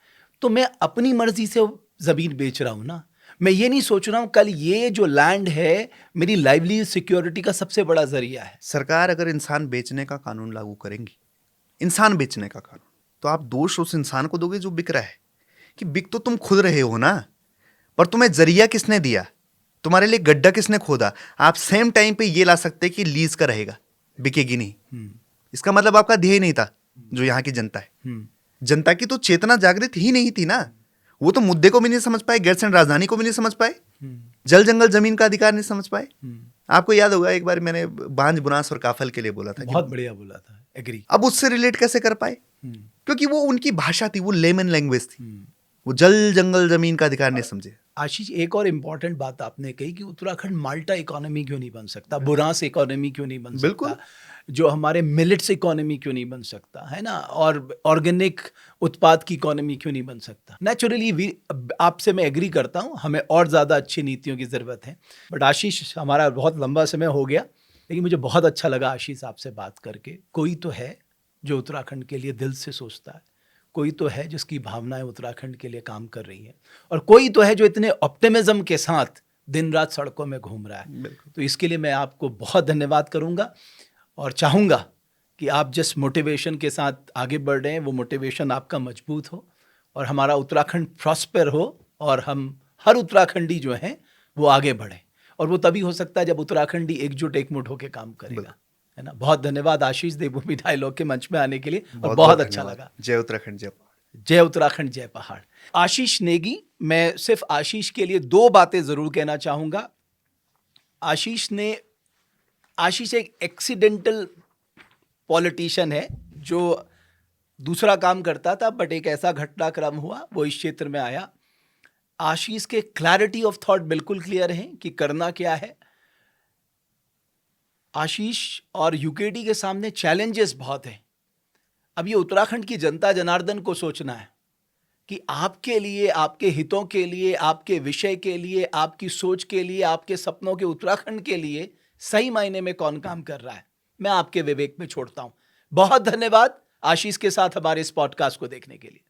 तो मैं अपनी मर्जी से ज़मीन बेच रहा हूँ ना। मैं ये नहीं सोच रहा हूँ कल ये जो लैंड है मेरी लाइवलीहुड सिक्योरिटी का सबसे बड़ा जरिया है। सरकार अगर इंसान बेचने का कानून लागू करेंगी, इंसान बेचने का कानून, तो आप दोष उस इंसान को दोगे जो बिक रहा है। कि बिक तो तुम खुद रहे हो ना, पर तुम्हें जरिया किसने दिया, तुम्हारे लिए गड्ढा किसने खोदा। आप सेम टाइम पे ये ला सकते कि लीज का रहेगा, बिकेगी नहीं। इसका मतलब आपका ध्येय नहीं था। जो यहाँ की जनता है, जनता की तो चेतना जागृत ही नहीं थी ना। वो तो मुद्दे को भी नहीं समझ पाए, गैरसैंण राजधानी को भी नहीं समझ पाए, जल जंगल जमीन का अधिकार नहीं समझ पाए। आपको याद होगा एक बार मैंने बांझ बुनास और काफल के लिए बोला था, बहुत बढ़िया बोला था, एग्री। अब उससे रिलेट कैसे कर पाए? क्योंकि वो उनकी भाषा थी, वो लेमन लैंग्वेज थी, वो जल जंगल जमीन का अधिकार नहीं समझे। आशीष, एक और इम्पॉर्टेंट बात आपने कही कि उत्तराखंड माल्टा इकोनॉमी क्यों नहीं बन सकता, बुरांस इकोनॉमी क्यों नहीं बन सकता, जो हमारे मिलेट्स इकोनॉमी क्यों नहीं बन सकता, है ना, और ऑर्गेनिक उत्पाद की इकोनॉमी क्यों नहीं बन सकता। नेचुरली आपसे मैं एग्री करता हूँ, हमें और ज़्यादा अच्छी नीतियों की ज़रूरत है। बट आशीष, हमारा बहुत लंबा समय हो गया, लेकिन मुझे बहुत अच्छा लगा आशीष आपसे बात करके। कोई तो है जो उत्तराखंड के लिए दिल से सोचता है, कोई तो है जिसकी भावनाएं उत्तराखंड के लिए काम कर रही हैं, और कोई तो है जो इतने ऑप्टिमिज्म के साथ दिन रात सड़कों में घूम रहा है। बिल्कुल। तो इसके लिए मैं आपको बहुत धन्यवाद करूंगा और चाहूंगा कि आप जिस मोटिवेशन के साथ आगे बढ़ रहे हैं वो मोटिवेशन आपका मजबूत हो और हमारा उत्तराखंड प्रॉस्पर हो और हम हर उत्तराखंडी जो हैं वो आगे बढ़े। और वो तभी हो सकता है जब उत्तराखंडी एकजुट एकमुट होकर काम करेगा, है ना। बहुत धन्यवाद आशीष, देवभूमि डायलॉग के मंच में आने के लिए, और बहुत अच्छा धन्यवाद। लगा। जय उत्तराखंड, जय पहाड़। जय उत्तराखंड, जय पहाड़। आशीष नेगी, मैं सिर्फ आशीष के लिए दो बातें जरूर कहना चाहूंगा। आशीष एक एक्सीडेंटल पॉलिटिशियन है जो दूसरा काम करता था, बट एक ऐसा घटनाक्रम हुआ वो इस क्षेत्र में आया। आशीष के क्लैरिटी ऑफ थॉट बिल्कुल क्लियर है कि करना क्या है। आशीष और यूकेडी के सामने चैलेंजेस बहुत हैं। अब ये उत्तराखंड की जनता जनार्दन को सोचना है कि आपके लिए, आपके हितों के लिए, आपके विषय के लिए, आपकी सोच के लिए, आपके सपनों के उत्तराखंड के लिए सही मायने में कौन काम कर रहा है। मैं आपके विवेक में छोड़ता हूं। बहुत धन्यवाद आशीष के साथ हमारे इस पॉडकास्ट को देखने के लिए।